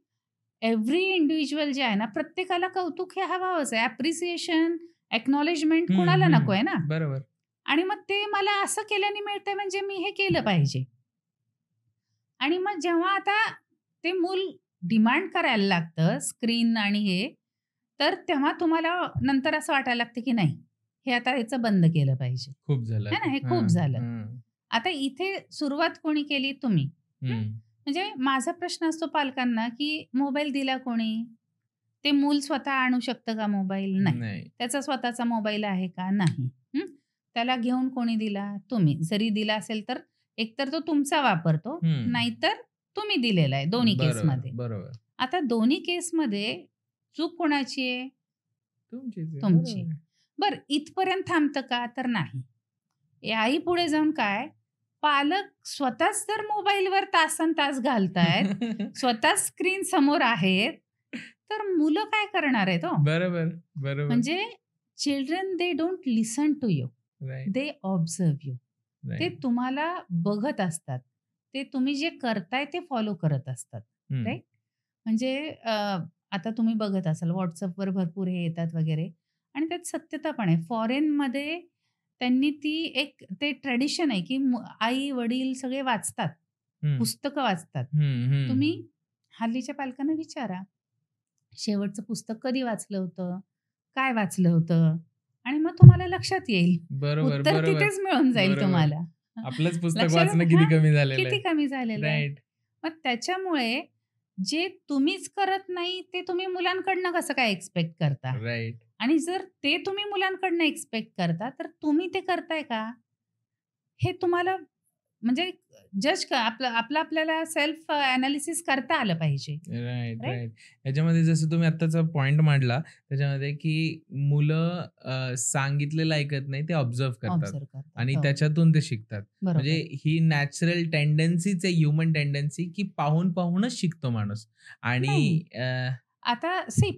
एव्हरी इंडिव्हिज्युअल जे आहे ना, प्रत्येकाला कौतुक हे हवंच आहे. अप्रिसिएशन, एक्नॉलेजमेंट हं, कुणाला नको हं. आहे ना? बरोबर. आणि मग ते मला असं केल्याने मिळतंय म्हणजे मी हे केलं पाहिजे. आणि मग जेव्हा आता ते मूल डिमांड करायला लागतं स्क्रीन आणि हे, तर तेव्हा तुम्हाला नंतर असं वाटायला लागतं, की नाही, हे आता ह्याचं बंद केलं पाहिजे. खूप झालं है आता. ना? हे खूप हां, झालं. हां. आता इथे सुरुवात कोणी केली? तुम्ही. हं. हं. म्हणजे माझा प्रश्न असतो पालकांना, की मोबाईल दिला कोणी? ते मूल स्वतः आणू शकतं का मोबाईल? नाही. नाही. त्याचा स्वतःचा मोबाईल आहे का? नाही. हं. त्याला घेऊन कोणी दिला? तुम्ही. जरी दिला असेल तर एकतर तो तुमचा वापरतो, हं. नाहीतर तुम्ही दिलेला आहे दोन्ही बरोबर, केसमध्ये. बरोबर. आता दोन्ही केसमध्ये चूक कोणाची आहे? तुमचीच आहे. तुमची. बरोबर. बरं इथपर्यंत थांबतं का? तर नाही. याही पुढे जाऊन काय? पालक स्वतःच जर मोबाईलवर तासनतास घालतायत, स्वतःच स्क्रीन समोर आहेत, तर मुलं काय करणार आहेत हो? बरोबर, बरोबर. म्हणजे children they don't listen to you. Right, they observe you. ते राइट. तुम्हाला बघत असतात. ते तुम्ही जे करताय ते फॉलो करत असतात. हं. राइट? म्हणजे आता तुम्ही बघत असाल WhatsAppवर भरपूर हे येतात वगैरे आणि त्यात सत्यता पण आहे. फॉरेनमध्ये त्यांनी ती एक ते ट्रेडिशन आहे, की आई-वडील सगळे वाचतात. हं. पुस्तकं वाचतात. हं, हं. तुम्ही हल्लीच्या पालकांना विचारा, शेवटचं पुस्तक कधी वाचलं होतं? काय वाचलं होतं? आणि मग तुम्हाला लक्षात येईल. बरोबर, उत्तर बरोबर, तिथेच मिळून जाईल बरोबर. तुम्हाला. आपलंच पुस्तक लक्षात वाचणं किती हां, कमी झालेलं किती आहे. कमी झालेलं आहे. राइट. मग त्याच्यामुळे जे तुम्हीच करत नाही, ते तुम्ही मुलांकडनं कसं काय एक्स्पेक्ट करता? राइट. आणि जर ते तुम्ही मुलांकडनं एक्स्पेक्ट करता, तर तुम्ही ते करताय का? हे तुम्हाला म्हणजे जज आपलं आपल्याला सेल्फ एनालिसिस करता आलं पाहिजे. Right, right? राइट. याच्यामध्ये जसं तुम्ही आत्ताचा पॉइंट मांडला, त्याच्यामध्ये की मुलं सांगितलेलं ऐकत नाही, ते ऑब्झर्व्ह करतात ऑब्झर्व्ह करतात. आणि हो, त्याच्यातून ते शिकतात. म्हणजे बरोबर. ही नॅचरल टेंडन्सीच आहे, ह्युमन टेंडन्सी, की पाहून-पाहूनच शिकतो माणूस आणि नाही. आता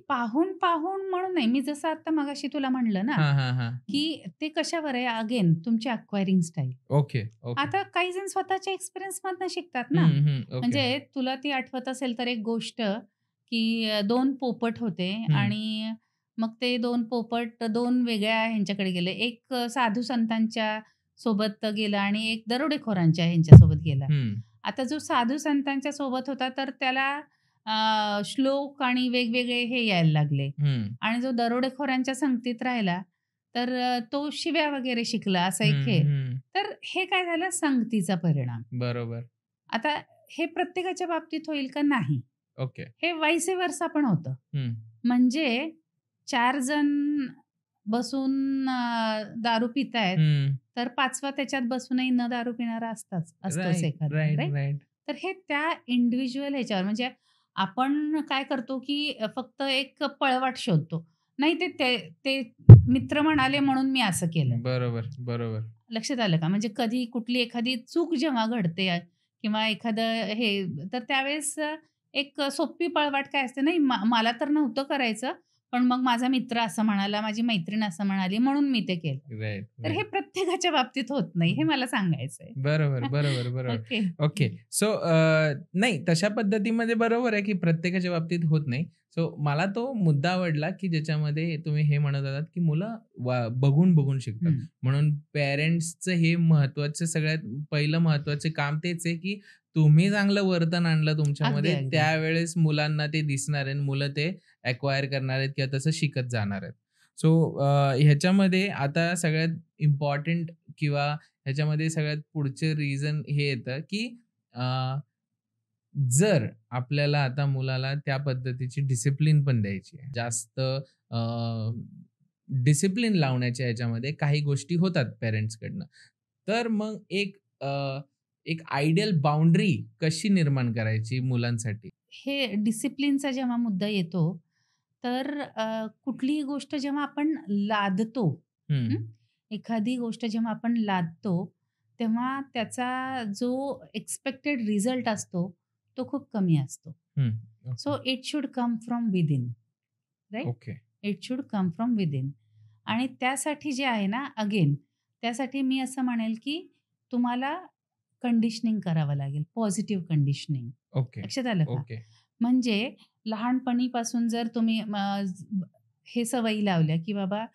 पाहून-पाहून म्हणून नाही. मी जसं आता मगाशी तुला म्हणलं ना, हां, हां, हां. की ते कशावर आहे अगेन तुमची अक्वायरिंग स्टाईल. Okay, okay. आता काही जण स्वतःच्या एक्सपिरियन्समधनं शिकतात ना. हं, हं. ओके. म्हणजे तुला ती आठवत असेल तर एक गोष्ट, की 2 पोपट होते हं. आणि मग ते 2 पोपट 2 वेगळ्या ह्यांच्याकडे गेले. एक साधू संतांच्या सोबत गेला आणि एक दरोडेखोरांच्या ह्यांच्यासोबत गेला. हं, आता जो साधू संतांच्या सोबत होता तर त्याला श्लोक आणि वेगवेगळे हे यायला लागले हं. आणि जो दरोडेखोरांच्या संगतीत राहिला, तर तो शिव्या वगैरे शिकला असं एक हं, हे. हं. तर हे काय झालं संगतीचा परिणाम. बरोबर. आता हे प्रत्येकाच्या बाबतीत होईल का? नाही. ओके. हे व्हाईस वर्सा पण होतं. हं. म्हणजे 4 जण बसून दारू पितायत, हं. तर 5वा त्याच्यात बसूनही न दारू पिणारा असतोच राइट, एखादा, राइट, राइट? राइट. तर हे त्या इंडिव्हिज्युअल ह्याच्यावर म्हणजे आपण काय करतो, की फक्त एक पळवाट शोधतो. नाही ते ते ते मित्र म्हणाले म्हणून मी असं केलं. बरोबर, बरोबर. लक्षात आलं का? म्हणजे कधी कुठली एखादी चूक जेव्हा घडते किंवा एखादं हे, तर त्यावेळेस एक सोपी पळवाट काय असते, नाही मला तर नव्हतं करायचं, पण मग माझा मित्र असं म्हणाला, माझी मैत्रीण असं म्हणाली म्हणून मी ते केलं. राइट, तर हे राइट. प्रत्येकाच्या बाबतीत होत नाही, हे मला सांगायचंय. बरोबर, बरोबर, बरोबर. ओके. ओके. सो नाही तशा पद्धतीमध्ये बरोबर आहे, की प्रत्येकाच्या बाबतीत होत नाही. सो मला तो मुद्दा आवडला, की ज्याच्यामध्ये तुम्ही हे म्हणत होतात, की मुलं बघून शिकतात. हं. म्हणून पेरेंट्सचं हे महत्त्वाचं सगळ्यात पहिलं महत्त्वाचं काम तेच आहे, की तुम्ही चांगलं वर्तन आणलं अगदी, तुमच्यामध्ये, अगदी. त्यावेळेस मुलांना ते दिसणार आहे आणि मुलं ते अॅक्वायर करणार आहेत किंवा तसं शिकत जाणार आहेत. सो ह्याच्यामध्ये आता सगळ्यात इम्पॉर्टंट किंवा ह्याच्यामध्ये सगळ्यात पुढचे रिझन हे येतं, की अ, जर आपल्याला आता मुलाला त्या पद्धतीची डिसिप्लिन पण द्यायची आहे. जास्त डिसिप्लिन लावण्याच्या ह्याच्यामध्ये काही गोष्टी होतात पेरेंट्सकडनं. तर मग एक आयडियल बाउंडरी कशी निर्माण करायची मुलांसाठी? हे डिसिप्लिनचा जेव्हा मुद्दा येतो, तर कुठलीही गोष्ट जेव्हा आपण लादतो, हं, हं, एखादी गोष्ट जेव्हा आपण लादतो, तेव्हा त्याचा जो एक्स्पेक्टेड रिझल्ट असतो, तो खूप कमी असतो. हं. Okay, so it should come from within, right? Okay. It should come from within. आणि त्यासाठी जे आहे ना, अगेन त्यासाठी मी असं म्हणेल, की तुम्हाला कंडिशनिंग करावं लागेल, पॉझिटिव्ह कंडिशनिंग. ओके, लक्षात आलं का? ओके. म्हणजे लहानपणीपासून जर तुम्ही हे सवयी लावल्या, की बाबा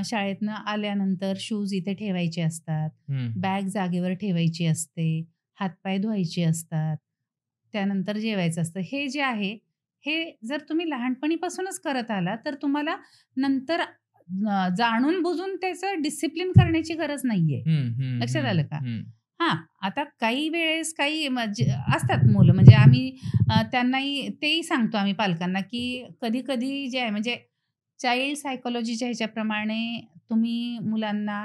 शाळेतनं आल्यानंतर शूज इथे ठेवायचे असतात, हं. बॅग जागेवर ठेवायची असते, हातपाय धुवायचे असतात, त्यानंतर जेवायचं असतं. हे जे आहे, हे जर तुम्ही लहानपणीपासूनच करत आला, तर तुम्हाला नंतर जाणून-बुजून त्याचं डिसिप्लिन करण्याची गरज नाहीये. हं, हं, लक्षात हं, आलं का? हं. हां, आता काही वेळेस काही म्हणजे असतात मुलं म्हणजे आम्ही त्यांनाही तेही सांगतो आम्ही पालकांना, की कधी-कधी जे आहे म्हणजे चाइल्ड सायकॉलॉजीच्या ह्याच्याप्रमाणे तुम्ही मुलांना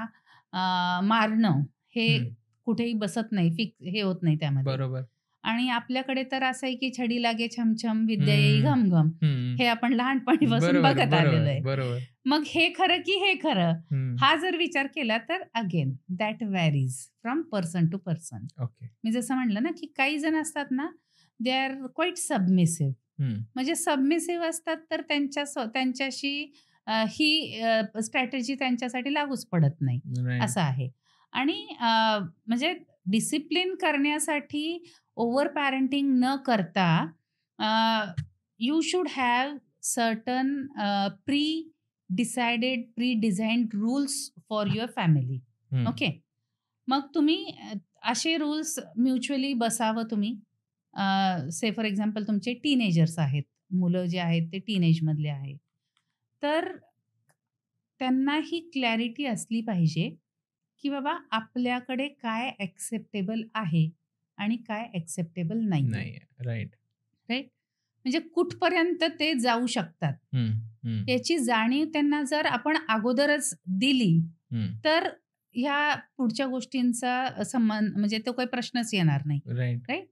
मारणं हे हं. कुठेही बसत नाही, हे होत नाही त्यामध्ये. बरोबर. आणि आपल्याकडे तर असं आहे, की "छडी लागे छमछम, विद्या येई हं, घमघम." हं. हे आपण लहानपणीपासून बरोबर, बघत आलेलो बरोबर, आहे. बरोबर. मग हे खरं की हे खरं? हं. हा जर विचार केला तर again that varies from person to person. Okay. मी जसं म्हटलं ना, की काही जण असतात ना, दे आर क्वाईट सबमिसिव्ह. हं. म्हणजे सबमिसिव्ह असतात तर त्यांच्याशी ही स्ट्रॅटेजी त्यांच्यासाठी लागूच पडत नाही, राइट. असं आहे. आणि म्हणजे डिसिप्लिन करण्यासाठी ओव्हर पॅरेंटिंग न करता you should have certain pre decided, pre designed rules for your family. Hmm. Okay. मग तुम्ही असे रूल्स म्युच्युअली बसावं तुम्ही. से फॉर एक्झाम्पल तुमचे टीनेजर्स आहेत. मुलं जे आहेत ते टीनेजमधले आहेत. तर त्यांना ही क्लॅरिटी असली पाहिजे, की बाबा आपल्याकडे काय एक्सेप्टेबल आहे आणि काय एक्सेप्टेबल नाहीये. नाहीये. राइट. राइट? म्हणजे कुठपर्यंत ते जाऊ शकतात. हं, हं, याची जाणीव त्यांना जर आपण अगोदरच दिली, हं. तर ह्या पुढच्या गोष्टींचा संबंध म्हणजे तो काही प्रश्नच येणार नाही. राइट. राइट?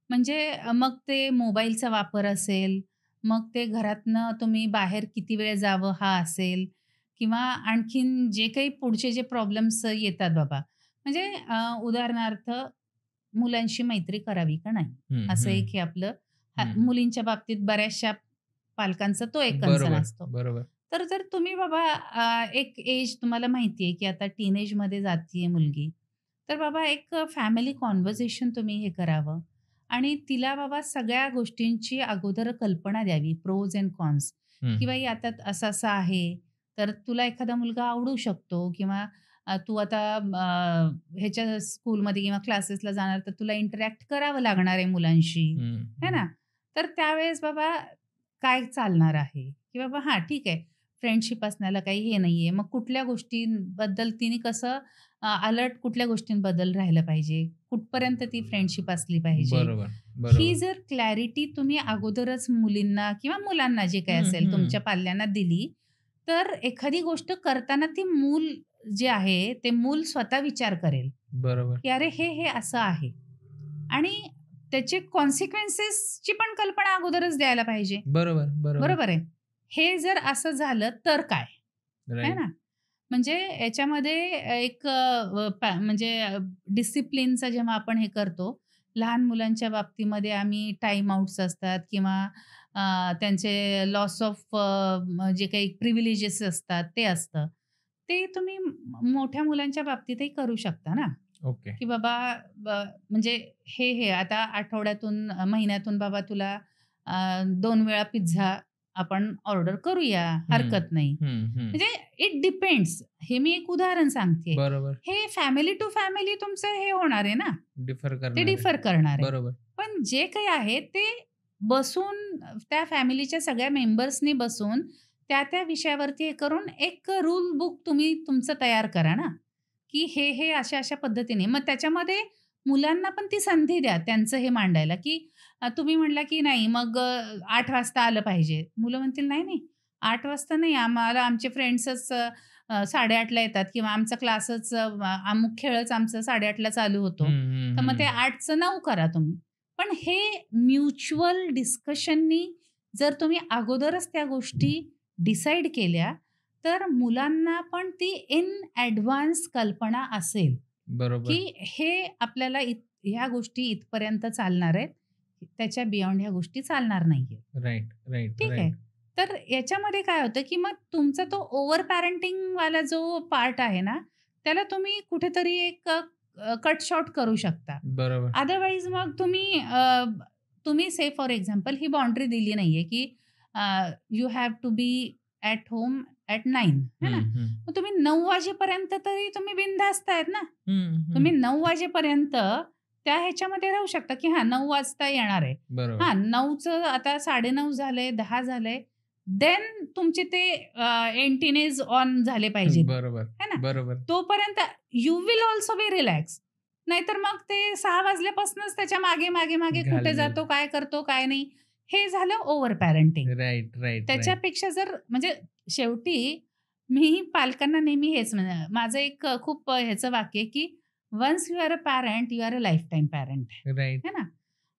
म्हणजे मग ते मोबाईलचा वापर असेल, मग ते घरातनं तुम्ही बाहेर किती वेळ जावं हा असेल किंवा आणखीन जे काही पुढचे जे प्रॉब्लेम्स येतात बाबा. म्हणजे उदाहरणार्थ मुलांशी मैत्री करावी का नाही? हं, असं हं, एक हे आपलं हं. मुलींच्या बाबतीत बऱ्याचशा पालकांचा तो एक कन्सर्न बरोबर, असतो. बरोबर. तर जर तुम्ही बाबा एक एज तुम्हाला माहिती आहे, की आता टीनेजमध्ये जातीये मुलगी, तर बाबा एक फॅमिली कन्व्हर्सेशन तुम्ही हे करावं आणि तिला बाबा सगळ्या गोष्टींची अगोदर कल्पना द्यावी, प्रोज एंड कॉन्स, हं, की बाई आता असं-असं आहे, तर तुला एखादा मुलगा आवडू शकतो किंवा तू आता ह्याच्या स्कूलमध्ये किंवा क्लासेसला जाणार, तर तुला इंटरॅक्ट करावं लागणार आहे मुलांशी, हं, है हं. ना? तर त्यावेळेस बाबा काय चालणार आहे? की बाबा हां, ठीक आहे. फ्रेंडशिप असण्याला काही हे नाहीये. मग कुठल्या गोष्टींबद्दल तिने कसं अलर्ट कुठल्या गोष्टींबद्दल राहिलं पाहिजे? कुठपर्यंत ती फ्रेंडशिप असली पाहिजे? बरोबर, ही बरोबर. जर क्लॅरिटी तुम्ही अगोदरच मुलींना किंवा मुलांना जे काही हं, असेल हं. तुमच्या पाल्यांना दिली, तर एखादी गोष्ट करताना ती मूल जे आहे, ते मूल स्वतः विचार करेल, बरोबर, की "अरे, हे असं आहे." आणि त्याचे कॉन्सिक्वेन्सेसची पण कल्पना अगोदरच द्यायला पाहिजे. बरोबर, बरोबर. बरोबर आहे. हे जर असं झालं तर काय? आहे राइट. ना? म्हणजे याच्यामध्ये एक म्हणजे डिसिप्लिनचा जेव्हा आपण हे करतो, लहान मुलांच्या बाबतीमध्ये आम्ही टाईम आउट्स असतात किंवा त्यांचे लॉस ऑफ जे काही प्रिव्हिलेजेस असतात ते असतं. ते तुम्ही मोठ्या मुलांच्या बाबतीतही करू शकता ना, ओके. की बाबा म्हणजे हे आता आठवड्यातून महिन्यातून बाबा तुला 2 वेळा पिझ्झा आपण ऑर्डर करूया, हं, हरकत नाही. हं, हं. म्हणजे इट डिपेंड्स. हे मी एक उदाहरण सांगतेय. बरोबर. हे फॅमिली टू फॅमिली तुमचं हे होणार आहे ना, डिफर ते करणार आहे. डिफर करणार आहे. बरोबर. पण जे काही आहे ते बसून त्या फॅमिलीच्या सगळ्या मेंबर्सनी बसून त्या-त्या विषयावरती हे करून एक रूल बुक तुम्ही तुमचं तयार करा ना, की हे अशा पद्धतीने. मग त्याच्यामध्ये मुलांना पण ती संधी द्या त्यांचं हे मांडायला, की तुम्ही म्हणला की नाही मग 8 वाजता आलं पाहिजे. मुलं म्हणतील, "नाही, 8 वाजता नाही, आम्हाला आमचे फ्रेंड्सच 8:30ला येतात किंवा आमचा क्लासच अमुक खेळच आमचा 8:30ला चालू होतो. हं, हं, तर मग ते हं. 8चं 9 करा तुम्ही." पण हे म्युच्युअल डिस्कशननी जर तुम्ही अगोदरच त्या गोष्टी डिसाईड केल्या, तर मुलांना पण ती इन ॲडव्हान्स कल्पना असेल, की बरोबर. हे आपल्याला ह्या गोष्टी इथपर्यंत चालणार आहेत. त्याच्या बियॉन्ड ह्या गोष्टी चालणार नाहीयेत. राइट, राइट, ठीक आहे. राइट. तर याच्यामध्ये काय होतं, की मग तुमचा तो ओव्हर पॅरेंटिंगवाला जो पार्ट आहे ना, त्याला तुम्ही कुठेतरी एक कट शॉर्ट करू शकता. बरोबर. अदरवाईज मग तुम्ही से फॉर एक्झाम्पल ही बाउंडरी दिली नाहीये, की you have to be at home at 9 है ना? हं, हं. मग तुम्ही 9 वाजेपर्यंत तरी तुम्ही बिनधास्त आहेत ना. हं, तुम्ही हं. 9 वाजेपर्यंत त्या ह्याच्यामध्ये राहू शकता, की हां 9 वाजता येणार आहे. बरोबर. हां 9चं आता 9:30 झालंय, 10 झालंय. देन तुमचे ते एंटीनेज ऑन झाले पाहिजेत. बरोबर, है ना? बरोबर. तोपर्यंत you will also be relax. नाहीतर मग ते 6 वाजल्यापासूनच त्याच्या मागे कुठे घालवेल. जातो, काय करतो, काय नाही, हे झालं over parenting. Right, right, right. त्याच्यापेक्षा जर म्हणजे शेवटी मी पालकांना नेहमी हेच माझं एक खूप ह्याचं वाक्य आहे, की once you are a parent, you are a lifetime parent. Right. है ना?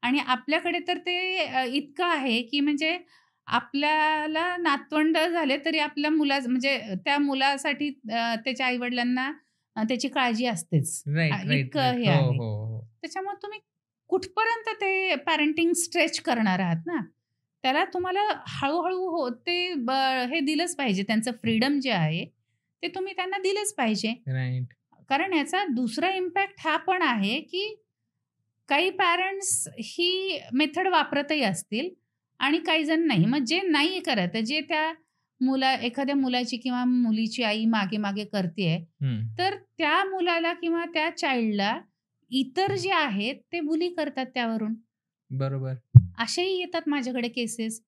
आणि आपल्याकडे तर ते इतकं आहे, की म्हणजे आपल्याला नातवंड झाले तरी आपल्या म्हणजे त्या मुलासाठी त्याच्या आई-वडिलांना त्याची काळजी असतेच. राइट, राइट, इतकं राइट. हे हो, आहे. हो, हो. त्याच्यामुळे तुम्ही कुठपर्यंत ते पॅरेंटिंग स्ट्रेच करणार आहात ना? त्याला तुम्हाला हळू-हळू ते हे दिलंच पाहिजे. त्यांचं फ्रीडम जे आहे, ते तुम्ही त्यांना दिलंच पाहिजे. राइट. कारण याचा दुसरा इम्पॅक्ट हा पण आहे, की काही पॅरेंट्स ही मेथड वापरतही असतील आणि काही जण नाही. मग जे नाही करत आहे, जे त्या एखाद्या मुलाची किंवा मुलीची आई मागे-मागे करतीये, हं. तर त्या मुलाला किंवा त्या चाइल्डला इतर जे आहेत ते बुली करतात त्यावरून. बरोबर. असेही येतात माझ्याकडे केसेस.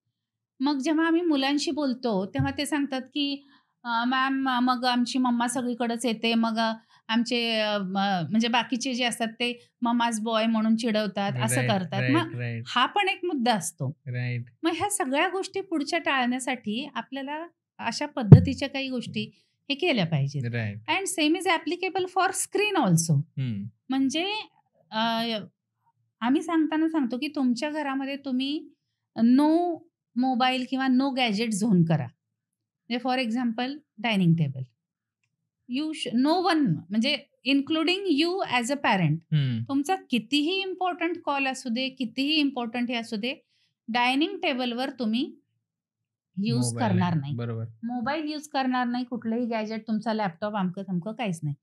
मग जेव्हा आम्ही मुलांशी बोलतो, तेव्हा ते सांगतात, की "मॅम मग आमची मम्मा सगळीकडेच येते. मग आमचे म्हणजे बाकीचे जे असतात ते मम्माज बॉय म्हणून चिडवतात, असं राइट, करतात." मग राइट, राइट, हा पण एक मुद्दा असतो. राइट. मग ह्या सगळ्या गोष्टी पुढच्या टाळण्यासाठी आपल्याला अशा पद्धतीच्या काही गोष्टी हे केल्या पाहिजेत. Right. And same is applicable for screen also. Hmm. म्हणजे आम्ही सांगताना सांगतो, की तुमच्या घरामध्ये तुम्ही नो मोबाईल किंवा नो गॅजेट झोन करा. म्हणजे for example dining table. No one म्हणजे including you as a parent. Hmm. तुमचा कितीही इम्पोर्टंट कॉल असू दे, कितीही इम्पोर्टंट हे असू दे, डायनिंग टेबलवर तुम्ही यूज मोबाईल करणार आहे. नाही. बरोबर. मोबाईल यूज करणार नाही, कुठलंही गॅजेट, तुमचा लॅपटॉप, अमकं-तमकं काहीच नाही.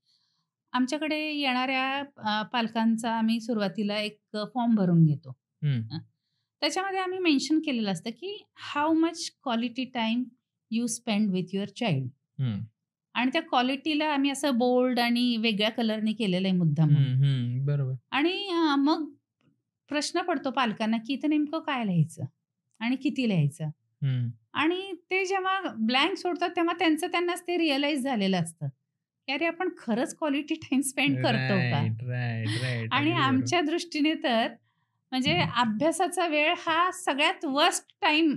आमच्याकडे येणाऱ्या पालकांचा आम्ही सुरुवातीला एक फॉर्म भरून घेतो. हं. त्याच्यामध्ये आम्ही मेन्शन केलेलं असतं, की how much quality time you spend with your child. हं. आणि त्या क्वालिटीला आम्ही असं बोल्ड आणि वेगळ्या कलरने केलेलं आहे मुद्दामून. हं, हं. बरोबर. आणि मग प्रश्न पडतो पालकांना, की इथं नेमकं काय लिहायचं आणि किती लिहायचं? हं. आणि ते जेव्हा ब्लँक सोडतात, तेव्हा त्यांनाच ते रिअलाईज झालेलं असतं, की अरे आपण खरंच क्वालिटी टाईम स्पेंड करतो का? Right, right, right. आणि अगदी बरोबर. आमच्या दृष्टीने तर म्हणजे अभ्यासाचा वेळ हा सगळ्यात worst time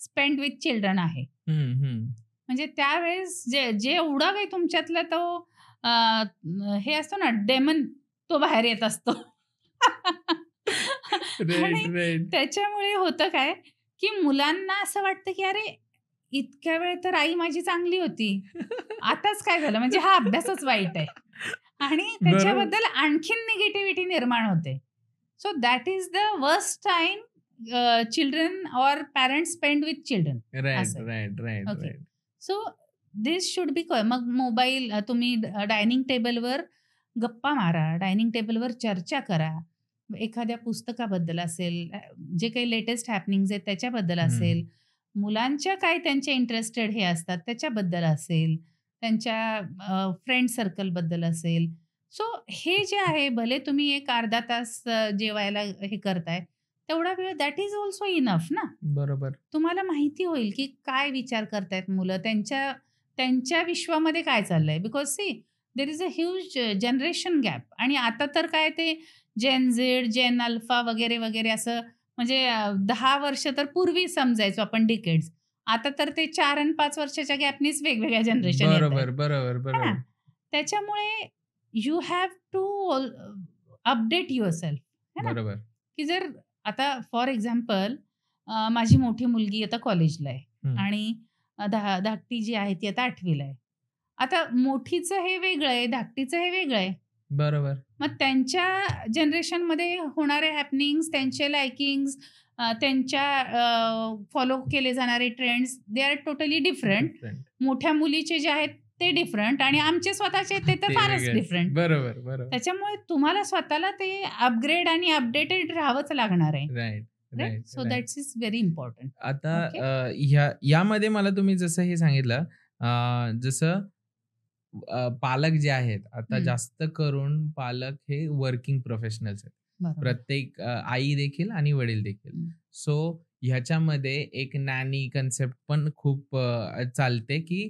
spend with children आहे. हं, हं. म्हणजे त्यावेळेस जेवढा काही तुमच्यातला तो अ, हे असतो ना डेमन, तो बाहेर येत असतो. राइट, आणि राइट. त्याच्यामुळे होतं काय, की मुलांना असं वाटतं, की अरे इतक्या वेळ तर आई माझी चांगली होती. आताच काय झालं? म्हणजे हा अभ्यासच वाईट आहे. आणि बरोबर. त्याच्याबद्दल आणखीन निगेटिव्हिटी निर्माण होते. So that is the worst time children or parents spend with children right, असं. Right, right, okay. Right. So this should be मग मोबाईल तुम्ही डायनिंग टेबलवर गप्पा मारा, डायनिंग टेबलवर चर्चा करा. एखाद्या पुस्तकाबद्दल असेल, जे काही लेटेस्ट हॅपनिंग्ज आहेत त्याच्याबद्दल हं. असेल, मुलांच्या काय त्यांचे इंटरेस्टेड हे असतात त्याच्याबद्दल असेल, त्यांच्या फ्रेंड सर्कलबद्दल असेल. सो हे जे आहे भले तुम्ही एक अर्धा तास जेवायला हे करताय, तेवढा वेळ दॅट इज अल्सो इनफ ना. बरोबर. तुम्हाला माहिती होईल, की काय विचार करतायत मुलं, त्यांच्या त्यांच्या विश्वामध्ये काय चाललंय. Because see there is a huge generation gap. आणि आता तर काय ते जेन झेड, जेन अल्फा वगैरे वगैरे असं, म्हणजे 10 वर्ष तर पूर्वी समजायचो आपण डिकेड्स. आता तर ते 4 आणि 5 वर्षाच्या गॅपनीच वेगवेगळ्या जनरेशन येत आहेत. बरोबर, बरोबर, है ना? बरोबर. त्याच्यामुळे you have to update yourself, है ना? बरोबर. की जर आता फॉर एक्झाम्पल माझी मोठी मुलगी आता कॉलेजला आहे हं. आणि धाकटी जी आहे ती आता 8वीला आहे. आता मोठीचं हे वेगळं आहे, धाकटीचं हे वेगळं आहे. बरोबर. मग त्यांच्या जनरेशनमध्ये होणारे हॅपनिंग्स, त्यांचे लाइकिंग्स, त्यांच्या फॉलो केले जाणारे trends, they are totally different. Different. मोठ्या मुलीचे जे आहेत ते डिफरंट आणि आमचे स्वतःचे ते तर ते फारच वेगळेच. डिफरंट. बरोबर, बरोबर. त्याच्यामुळे तुम्हाला स्वतःला ते अपग्रेड आणि अपडेटेड राहावंच लागणार आहे. Right, right? Right, so right. That's is very important. आता ओके. यामध्ये मला तुम्ही जसं हे सांगितलं, जसं पालक जे आहेत, आता हं. जास्त करून पालक हे वर्किंग प्रोफेशनल्स आहेत. बरोबर. प्रत्येक आई देखील आणि वडील देखील. हं. सो ह्याच्यामध्ये एक नॅनी कन्सेप्ट पण खूप चालते, की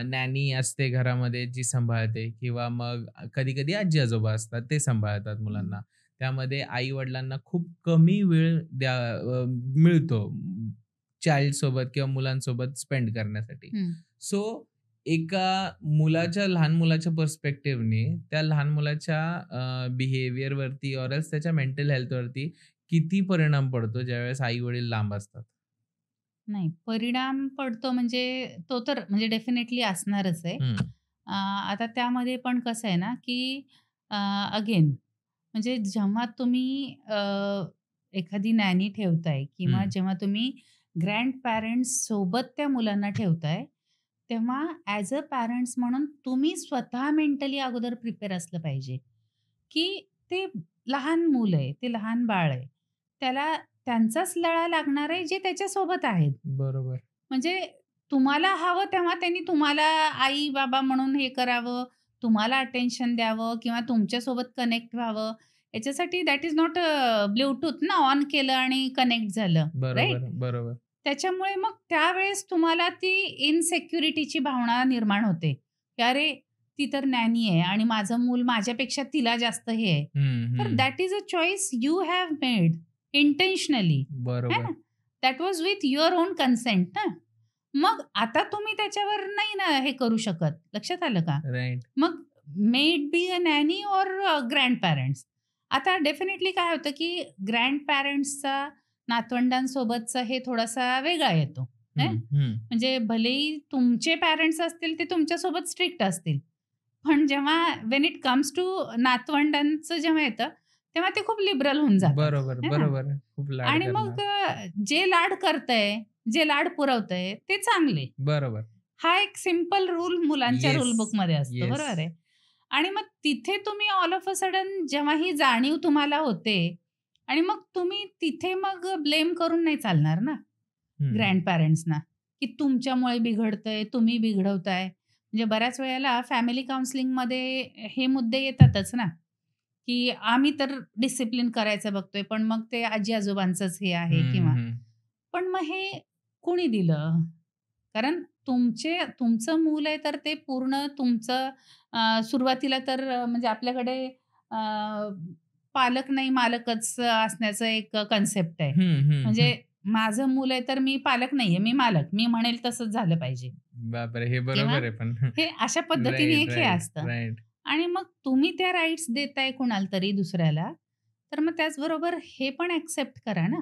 नॅनी असते घरामध्ये जी सांभाळते, किंवा मग कधी-कधी आजी-आजोबा असतात ते सांभाळतात मुलांना. त्यामध्ये आई-वडिलांना खूप कमी वेळ मिळतो चाइल्ड सोबत किंवा मुलांसोबत स्पेंड करण्यासाठी. हं. सो लहान मुलाच्या पर्स्पेक्टिव्हने त्या लहान मुलाच्या बिहेवियरवरती ऑर एल्स त्याच्या मेंटल हेल्थवरती किती परिणाम पडतो ज्यावेळेस आई-वडील लांब असतात? नाही, परिणाम पडतो म्हणजे तो तर म्हणजे डेफिनेटली असणारच आहे. हं, आता त्यामध्ये पण कसं आहे ना, की अगेन म्हणजे जेव्हा तुम्ही एखादी नॅनी ठेवताय किंवा हं. जेव्हा तुम्ही ग्रँड पॅरेंट्स सोबत त्या मुलांना ठेवताय, तेव्हा ॲज अ पॅरेंट्स म्हणून तुम्ही स्वतः मेंटली अगोदर प्रिपेअर असलं पाहिजे, की ते लहान मूल आहे, ते लहान बाळ आहे. त्याला त्यांचाच लळा लागणार आहे जे त्याच्यासोबत आहेत. बरोबर. म्हणजे तुम्हाला हवं तेव्हा त्यांनी तुम्हाला आई-बाबा म्हणून हे करावं, तुम्हाला अटेन्शन द्यावं किंवा तुमच्यासोबत कनेक्ट व्हावं. याच्यासाठी दॅट इज नॉट ब्लूटूथ ना ऑन केलं आणि कनेक्ट झालं, राइट? बरोबर, बरोबर. त्याच्यामुळे मग त्यावेळेस तुम्हाला ती इन्सिक्युरिटीची भावना निर्माण होते, की अरे, ती तर नॅनी आहे आणि माझं मूल माझ्यापेक्षा तिला जास्त हे आहे. हं, तर हं. That is a choice you have made intentionally. है बरोबर. ना? That was with your on consent ना. मग आता तुम्ही त्याच्यावर नाही ना हे करू शकत. लक्षात आलं का? राइट. मग may it be a nanny or grandparents. आता डेफिनेटली काय होतं, की ग्रँड-पॅरेंट्सचा नातवंडांसोबतचा हे थोडासा वेगळा येतो. हं, हं. म्हणजे भलेही तुमचे पॅरेंट्स असतील ते तुमच्यासोबत स्ट्रिक्ट असतील. पण जेव्हा व्हेन इट कम्स टू नातवंडांचं जेव्हा येतं, तेव्हा ते खूप लिबरल होऊन जातात. बरोबर, है ना? बरोबर. खूप लाड आणि करणार. मग जे लाड करतंय, जे लाड पुरवतंय ते चांगले. बरोबर. हा एक सिंपल रूल मुलांच्या रूल येस, बुकमध्ये असतो, येस. बरोबर आहे. आणि मग तिथे तुम्ही ऑल ऑफ अ सडन जेव्हा ही जाणीव तुम्हाला होते आणि मग तुम्ही तिथे मग ब्लेम करून नाही चालणार ना हं. ग्रँड-पॅरेंट्सना, की तुमच्यामुळे बिघडतंय, तुम्ही बिघडवताय. म्हणजे बऱ्याच वेळेला फॅमिली काउन्सिलिंगमध्ये हे मुद्दे येतातच ना, की आम्ही तर डिसिप्लिन करायचं बघतोय, पण मग ते आजी-आजोबांचंच हे आहे हं, किंवा हं. पण मग हे कुणी दिलं? कारण तुमचं मूल आहे तर ते पूर्ण तुमचं सुरुवातीला तर म्हणजे आपल्याकडे अ, पालक नाही मालकच असण्याचं एक कन्सेप्ट आहे. हं, हं, म्हणजे हं. माझं मूल आहे तर मी पालक नाहीये, मी मालक. मी म्हणेल तसंच झालं पाहिजे बापरे! हे किंवा बरोबर आहे पण. हे अशा पद्धतीने राइट, एक हे राइट, असतं. राइट. आणि मग तुम्ही त्या राइट्स देताय कुणाला तरी दुसऱ्याला, तर मग त्याचबरोबर हे पण एक्सेप्ट करा ना,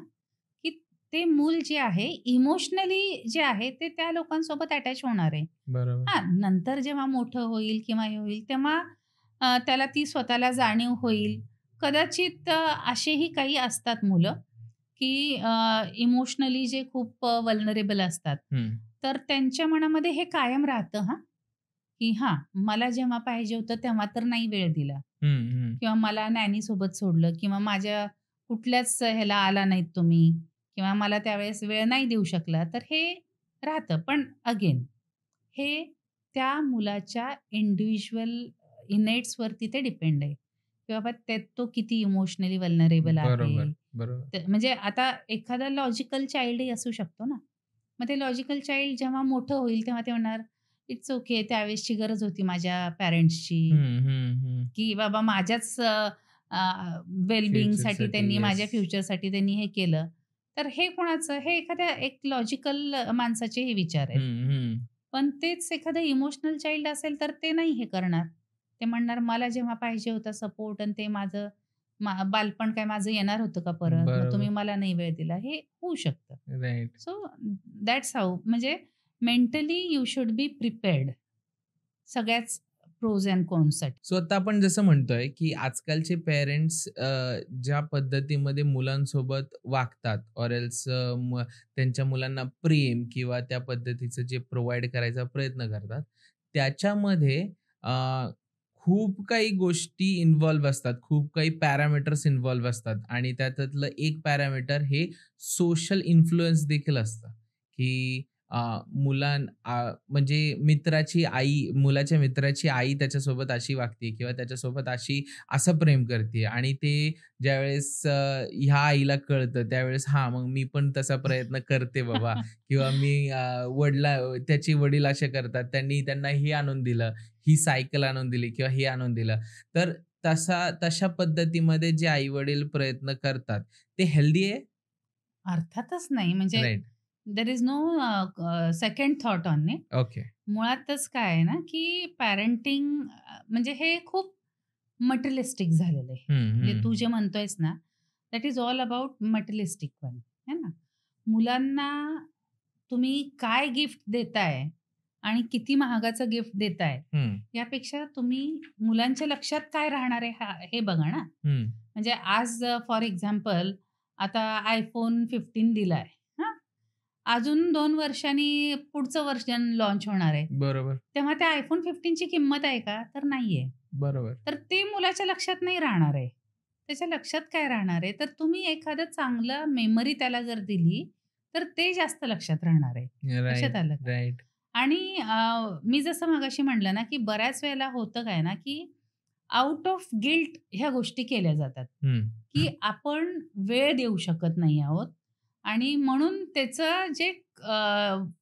की ते मूल जे आहे इमोशनली जे आहे ते त्या लोकांसोबत अटॅच होणार आहे. बरोबर. हां, नंतर जेव्हा मोठं होईल किंवा हे होईल तेव्हा त्याला ती स्वतःला जाणीव होईल. कदाचित असेही काही असतात मुलं, की इमोशनली जे खूप वल्नरेबल असतात. हं, तर त्यांच्या मनामध्ये हे कायम राहतं हां, की हां, मला जेव्हा पाहिजे होतं तेव्हा तर नाही वेळ दिला हं, हं. किंवा मला नॅनीसोबत सोडलं किंवा माझ्या कुठल्याच ह्याला आला नाहीत तुम्ही किंवा मला त्यावेळेस वेळ नाही देऊ शकला. तर हे राहतं. पण अगेन हे त्या मुलाच्या इंडिव्हिज्युअल इनेट्सवरती ते डिपेंड आहे, की बाबा तो किती इमोशनली वल्नरेबल बरोबर, आहे. बरोबर. म्हणजे आता एखादा लॉजिकल चाइल्डही असू शकतो ना. मग ते लॉजिकल चाइल्ड जेव्हा मोठं होईल तेव्हा ते म्हणणार, इट्स ओके. त्यावेळेसची गरज होती माझ्या पॅरेंट्सची, हं, हं, हं. की बाबा माझ्याच वेल बिंगसाठी फ्युचरसाठी. त्यांनी, येस. माझ्या फ्युचरसाठी त्यांनी हे केलं. तर हे कोणाचं? हे एखाद्या एक लॉजिकल माणसाचे हे विचार आहेत. हं, हं. पण तेच एखादं इमोशनल चाइल्ड असेल तर ते नाही हे करणार. ते म्हणणार मला जेव्हा पाहिजे होता सपोर्ट आणि ते माझं बालपण काय माझं येणार होतं का परत? मग बरोबर. तुम्ही मला नाही वेळ दिला. हे होऊ शकतं. राइट. सो दॅट्स हाऊ म्हणजे mentally you should be prepared सगळ्याच प्रोज अँड कॉन्ससाठी. सो आता आपण जसं म्हणतोय, की आजकालचे पेरेंट्स ज्या पद्धतीमध्ये मुलांसोबत वागतात ऑर एल्स त्यांच्या मुलांना प्रेम किंवा त्या पद्धतीचं जे प्रोव्हाईड करायचा प्रयत्न करतात, त्याच्यामध्ये अ, खूप काही गोष्टी इन्व्हॉल्व असतात. खूप काही पॅरामीटर्स इन्व्हॉल्व असतात आणि त्याच्यातलं एक पॅरामीटर हे सोशल इन्फ्लुअन्स देखील असतं, की अ, म्हणजे मित्राची आई, मुलाच्या मित्राची आई त्याच्यासोबत अशी वागते किंवा त्याच्यासोबत असं प्रेम करते आणि ते ज्यावेळेस ह्या आईला कळतं त्यावेळेस हां, मग मी पण तसा प्रयत्न करते बाबा किंवा मी त्याचे वडील असे करतात, त्यांनी त्यांना हे आणून दिलं, ही सायकल आणून दिली किंवा हे आणून दिलं. तर तशा पद्धतीमध्ये जे आई-वडील प्रयत्न करतात, ते हेल्दी आहे? अर्थातच नाही. म्हणजे right. There is no second thought on it. Okay. मुळातच काय आहे ना, की पॅरेंटिंग म्हणजे हे खूप मटेरियलिस्टिक झालेलं आहे. हं, म्हणजे हं. तू जे म्हणतोयस ना, that is all about materialistic one, है ना? मुलांना तुम्ही काय गिफ्ट देताय आणि किती महागाचं गिफ्ट देताय, हं, यापेक्षा तुम्ही मुलांच्या लक्षात काय राहणार आहे हे बघा ना. हं. म्हणजे आज फॉर एक्झाम्पल आता iPhone 15 दिलाय. हां. अजून 2 वर्षांनी पुढचं व्हर्जन लॉन्च होणार आहे. बरोबर, तेव्हा त्या iPhone 15 ची किंमत आहे का? तर नाहीये. बरोबर. तर ते मुलाच्या लक्षात नाही राहणार आहे. त्याच्या लक्षात काय राहणार आहे? तर तुम्ही एखादं चांगलं मेमरी त्याला जर दिली, तर ते जास्त लक्षात राहणार आहे. लक्षात राइट, आलं का? राइट. आणि मी जसं मगाशी म्हटलं ना, की बऱ्याच वेळेला होतं काय ना, की आउट ऑफ गिल्ट ह्या गोष्टी केल्या जातात, हं, की आपण वेळ देऊ शकत नाही आहोत आणि म्हणून त्याचं जे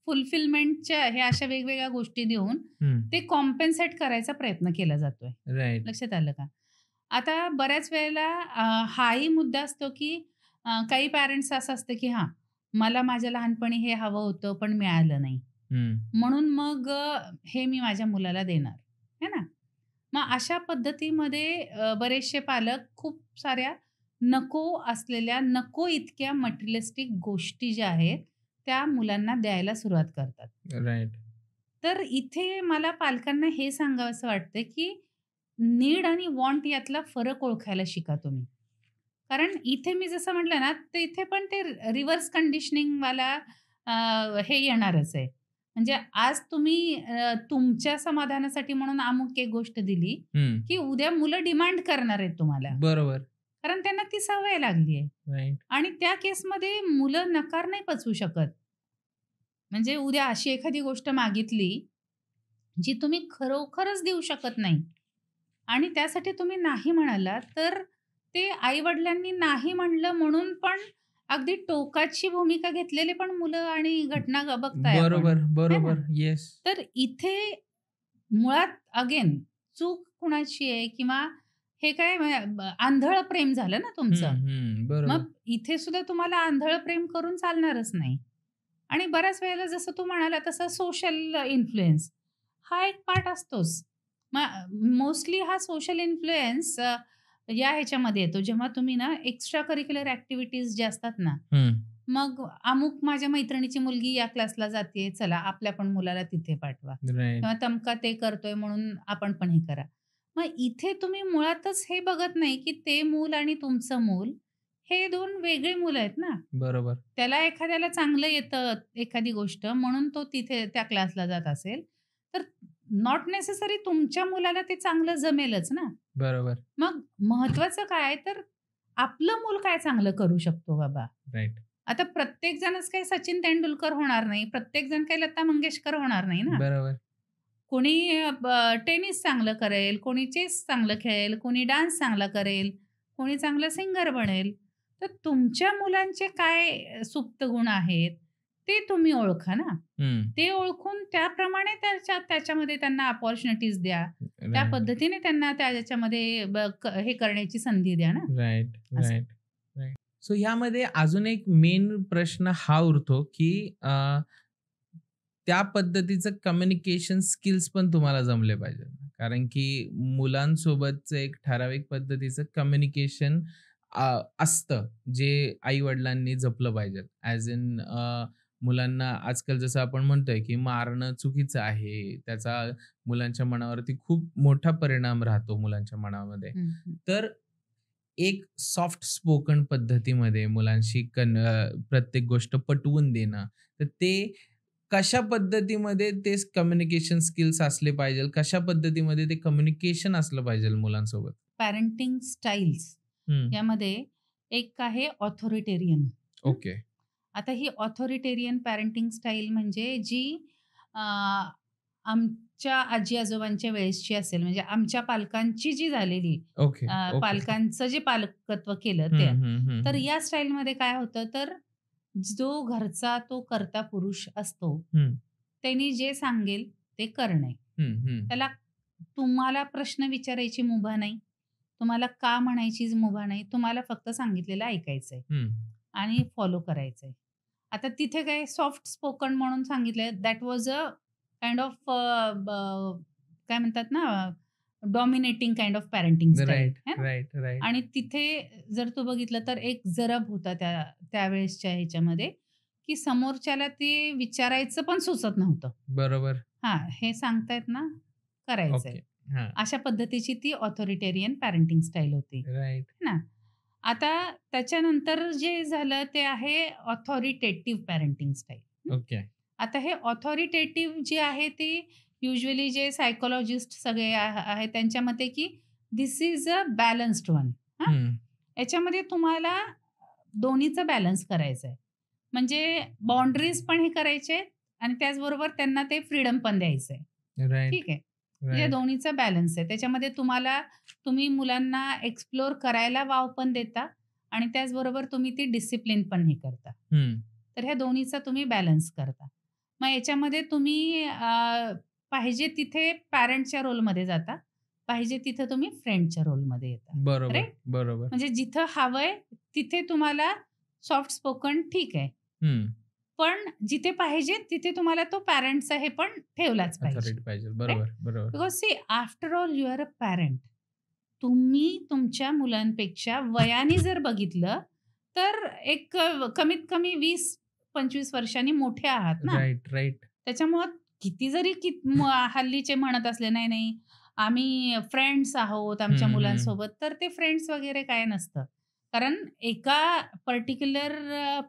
फुलफिलमेंटच्या ह्या अशा वेगवेगळ्या गोष्टी देऊन हं. ते कॉम्पेन्सेट करायचा प्रयत्न केला जातोय. राइट. लक्षात आलं का? आता बऱ्याच वेळेला हाही मुद्दा असतो, की काही पॅरेंट्स असं असतं, की हां, मला माझ्या लहानपणी हे हवं होतं, पण मिळालं नाही. हं, म्हणून मग हे मी माझ्या मुलाला देणार, है ना? मग अशा पद्धतीमध्ये बरेचसे पालक खूप साऱ्या नको असलेल्या, नको इतक्या मटेरियलिस्टिक गोष्टी ज्या आहेत, त्या मुलांना द्यायला सुरुवात करतात. राइट. तर इथे मला पालकांना हे सांगावसं वाटतं, की नीड आणि वॉन्ट यातला फरक ओळखायला शिका तुम्ही. कारण इथे मी जसं म्हटलं ना, तर इथे पण ते रिव्हर्स कंडिशनिंगवाला हे येणारच आहे. म्हणजे आज तुम्ही तुमच्या समाधानासाठी म्हणून अमुक एक गोष्ट दिली, हं. की उद्या मुलं डिमांड करणार आहेत तुम्हाला. बरोबर. कारण त्यांना ती सवय लागली आहे. राइट. आणि त्या केसमध्ये मुलं नकार नाही पचवू शकत. म्हणजे उद्या अशी एखादी गोष्ट मागितली, जी तुम्ही खरोखरच देऊ शकत नाही आणि त्यासाठी तुम्ही नाही म्हणालात, तर ते आई-वडिलांनी नाही म्हणलं म्हणून पण अगदी टोकाची भूमिका घेतलेली पण मुलं आणि घटना बघताय आपण, बरोबर, है ना? बरोबर. येस. तर इथे मुळात अगेन चूक कुणाची आहे किंवा हे काय आंधळं प्रेम झालं ना तुमचं. हं, हं. बरोबर. मग इथे सुद्धा तुम्हाला आंधळं प्रेम करून चालणारच नाही. आणि बऱ्याच वेळेला जसं तू म्हणाला तसं सोशल इन्फ्लुअन्स हा एक पार्ट असतोच. मोस्टली हा सोशल इन्फ्लुअन्स या ह्याच्यामध्ये येतो जेव्हा तुम्ही ना एक्स्ट्रा करिक्युलर ॲक्टिव्हिटीज ज्या असतात ना, हं. मग अमुक माझ्या मैत्रिणीची मुलगी या क्लासला जाते, चला आपल्या पण मुलाला तिथे पाठवा राइट. किंवा तमका ते करतोय म्हणून आपण पण हे करा. मग इथे तुम्ही मुळातच हे बघत नाही, की ते मूल आणि तुमचं मूल हे 2 वेगळी मुलं आहेत ना. बरोबर, त्याला एखाद्याला चांगलं येतं एखादी गोष्ट म्हणून तो तिथे त्या क्लासला जात असेल, तर नॉट नेसेसरी तुमच्या मुलाला ते चांगलं जमेलच ना. बरोबर. मग महत्वाचं काय तर आपलं मूल काय चांगलं करू शकतो बाबा. राइट. आता प्रत्येक जणच काही सचिन तेंडुलकर होणार नाही, प्रत्येक जण काही लता मंगेशकर होणार नाही ना. बरोबर. कोणी टेनिस चांगलं करेल, कोणी चेस चांगलं खेळेल, कोणी डान्स चांगला करेल, कोणी चांगलं सिंगर बनेल. तर तुमच्या मुलांचे काय सुप्त गुण आहेत, ते तुम्ही ओळखा ना. हं. ते ओळखून त्याप्रमाणे त्याच्यामध्ये त्यांना अपॉर्च्युनिटीज द्या. त्या राइट, पद्धतीने त्यांना त्याच्यामध्ये हे करण्याची संधी द्या ना. राइट, असं. Right, right. सो ह्यामध्ये अजून एक मेन प्रश्न हा उरतो, की त्या पद्धतीचं कम्युनिकेशन स्किल्स पण तुम्हाला जमले पाहिजे. कारण की मुलांसोबतचं एक ठराविक पद्धतीचं कम्युनिकेशन असतं, जे आई-वडिलांनी जपलं पाहिजे. ॲज इन मुलांना आजकाल जसं आपण म्हणतोय, की मारणं चुकीचं आहे. त्याचा मुलांच्या मनावरती खूप मोठा परिणाम राहतो मुलांच्या मनामध्ये. हं, हं. तर एक सॉफ्ट स्पोकन पद्धतीमध्ये मुलांशी प्रत्येक गोष्ट पटवून देणं, तर ते कशा पद्धतीमध्ये ते कम्युनिकेशन स्किल्स असले पाहिजे, कशा पद्धतीमध्ये ते कम्युनिकेशन असलं पाहिजे मुलांसोबत? पॅरेंटिंग स्टाईल्स हं. यामध्ये एक आहे ऑथॉरिटेरियन. ओके. आता ही ऑथॉरिटेरियन पॅरेंटिंग स्टाईल म्हणजे जी अ, आमच्या आजी-आजोबांच्या वेळेसची असेल, म्हणजे आमच्या पालकांची जी झालेली, ओके, ओके. पालकांचं जे पालकत्व केलं त्या. हं, हं, हं, तर हं. या स्टाईलमध्ये काय होतं, तर जो घरचा तो कर्ता पुरुष असतो, हं, त्यांनी जे सांगेल ते करणे. हं, हं. त्याला तुम्हाला प्रश्न विचारायची मुभा नाही. तुम्हाला का म्हणायची मुभा नाही. तुम्हाला फक्त सांगितलेलं ऐकायचंय हं. आणि फॉलो करायचंय. आता तिथे काय सॉफ्ट स्पोकन म्हणून सांगितलंय that was a kind of काय म्हणतात ना, dominating kind of parenting style right, right, right. आणि तिथे जर तू बघितलं तर एक जरब होता त्यावेळेसच्या ह्याच्यामध्ये, की समोरच्याला ते विचारायचं पण सुचत नव्हतं. बरोबर. हां, हे सांगतायत ना, करायचंय. ओके. हां. अशा पद्धतीची ती ऑथॉरिटेरियन पॅरेंटिंग स्टाईल होती. राइट. है ना? आता त्याच्यानंतर जे झालं ते आहे ऑथॉरिटेटिव्ह पॅरेंटिंग स्टाईल. ओके. आता हे ऑथॉरिटेटिव्ह जे आहे ते युजुअली जे सायकॉलॉजिस्ट सगळे आहेत त्यांच्या मते, की this is a balanced one. हां, हं. याच्यामध्ये तुम्हाला दोन्हीचा बॅलन्स करायचा आहे. म्हणजे बाउंडरीज पण हे करायचे आहेत आणि त्याचबरोबर त्यांना ते फ्रीडम पण द्यायचं आहे. राइट, ठीक आहे. म्हणजे राइट. दोन्हीचा बॅलन्स आहे. त्याच्यामध्ये तुम्ही मुलांना एक्सप्लोर करायला वाव पण देता आणि त्याचबरोबर तुम्ही ती डिसिप्लिन पण हे करता. हं. तर ह्या दोन्हीचा तुम्ही बॅलन्स करता. मग याच्यामध्ये तुम्ही पाहिजे तिथे पॅरेंटच्या रोलमध्ये जाता. पाहिजे तिथं तुम्ही फ्रेंडच्या रोलमध्ये येता. बरोबर, राइट? बरोबर. म्हणजे जिथं हवंय तिथे तुम्हाला सॉफ्ट स्पोकन ठीक आहे. हं. पण जिथे पाहिजे तिथे तुम्हाला तो पॅरेंटचा हे पण ठेवलाच पाहिजे. अथॉरिटी पाहिजे. राइट? बरोबर, बरोबर. Because see after all you are a parent. तुम्ही तुमच्या मुलांपेक्षा वयाने जर बघितलं, तर एक कमीत कमी 20-25 वर्षांनी मोठे आहात ना. Right, right. त्याच्यामुळं किती जरी हल्लीचे म्हणत असले, "नाही, नाही, आम्ही फ्रेंड्स आहोत आमच्या हं, हं. मुलांसोबत." तर ते फ्रेंड्स वगैरे काय नसतं. कारण एका पर्टिक्युलर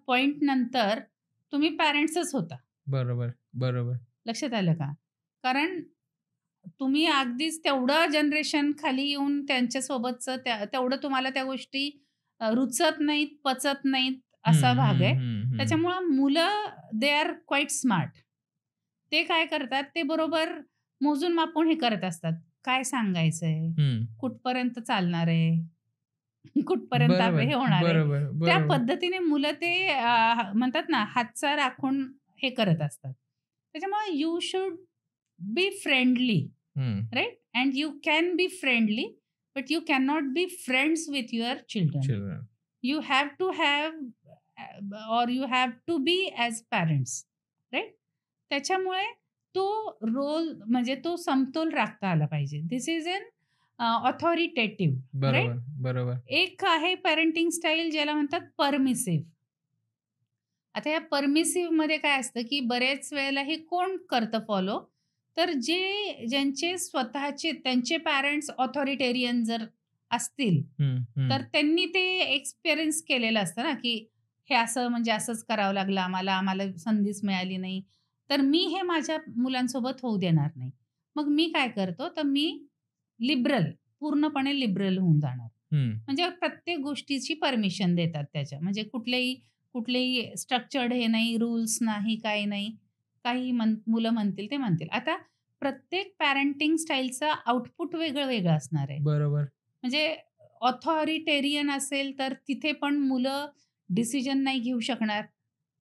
पॉइंट नंतर तुम्ही पॅरेंट्सच होता. बरोबर, बरोबर. लक्षात आलं का? कारण तुम्ही अगदीच तेवढं जनरेशन खाली येऊन त्यांच्यासोबतचं तेवढं तुम्हाला त्या गोष्टी रुचत नाहीत, पचत नाहीत हं, असा भाग हं, आहे. हं, हं. त्याच्यामुळं मुलं दे आर क्वाईट स्मार्ट. ते काय करतात, ते बरोबर मोजून मापून हे करत असतात. काय सांगायचंय? हं. कुठपर्यंत चालणार आहे? कुठपर्यंत बरोबर, हे होणार आहे? बरोबर, त्या बरोबर. पद्धतीने मुलं ते म्हणतात ना, हातचा राखून हे करत असतात. त्याच्यामुळे यू शुड बी फ्रेंडली, हं. Right? And you can be friendly, but you cannot be friends with your children. Children. You have to have or you have to be as parents, right? त्याच्यामुळे तो role म्हणजे तो समतोल राखता आला पाहिजे. This is an authoritative, right? बरोबर, बरोबर. एक आहे पॅरेंटिंग स्टाईल ज्याला म्हणतात परमिसिव्ह. आता या परमिसिव्हमध्ये काय असतं, की बरेच वेळेला हे कोण करतं फॉलो? तर ज्यांचे स्वतःचे त्यांचे पॅरेंट्स ऑथॉरिटेरियन जर असतील, हं, हं. तर त्यांनी ते एक्सपिरियन्स केलेलं असतं ना, की हे असं म्हणजे असंच करावं लागलं आम्हाला, आम्हाला संधीच मिळाली नाही. तर मी हे माझ्या मुलांसोबत होऊ देणार नाही. मग मी काय करतो, तर मी लिबरल, पूर्णपणे लिबरल होऊन जाणार. हं. म्हणजे प्रत्येक गोष्टीची परमिशन देतात त्याच्या. म्हणजे कुठलेही स्ट्रक्चर्ड हे नाही, रूल्स नाही, काही नाही. काही मुलं म्हणतील ते म्हणतील. आता प्रत्येक पॅरेंटिंग स्टाईलचं आउटपुट वेगळं-वेगळं असणार आहे. बरोबर. म्हणजे ऑथॉरिटेरियन असेल तर तिथे पण मुलं डिसिजन नाही घेऊ शकणार.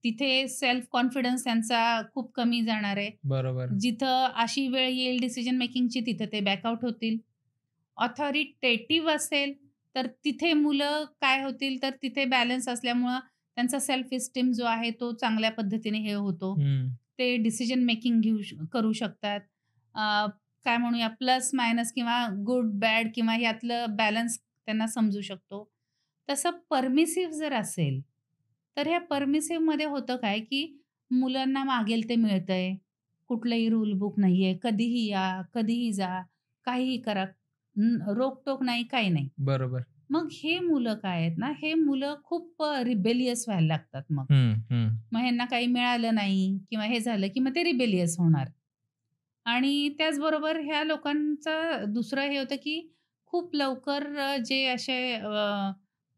तिथे सेल्फ कॉन्फिडन्स त्यांचा खूप कमी जाणार आहे. बरोबर. जिथं अशी वेळ येईल डिसिजन मेकिंगची तिथं ते बॅकआउट होतील. ऑथॉरिटेटिव्ह असेल, तर तिथे मुलं काय होतील, तर तिथे बॅलन्स असल्यामुळं त्यांचा सेल्फ इस्टीम जो आहे तो चांगल्या पद्धतीने हे होतो. हं. ते डिसिजन मेकिंग करू शकतात. अ, काय म्हणूया प्लस मायनस किंवा गुड, बॅड किंवा यातलं बॅलन्स त्यांना समजू शकतो. तसं परमिसिव्ह जर असेल, तर ह्या परमिसिव्हमध्ये होतं काय, की मुलांना मागेल ते मिळतंय. कुठलंही रूल बुक नाहीये. कधीही या, कधीही जा, काहीही करा. रोकटोक नाही, काही नाही. बरोबर. मग हे मुलं काय आहेत ना, हे मुलं खूप रिबेलियस व्हायला लागतात मग. हं, हं. मग ह्यांना काही मिळालं नाही किंवा हे झालं, की मग ते रिबेलियस होणार. आणि त्याचबरोबर ह्या लोकांचं दुसरं हे होतं, की खूप लवकर जे असे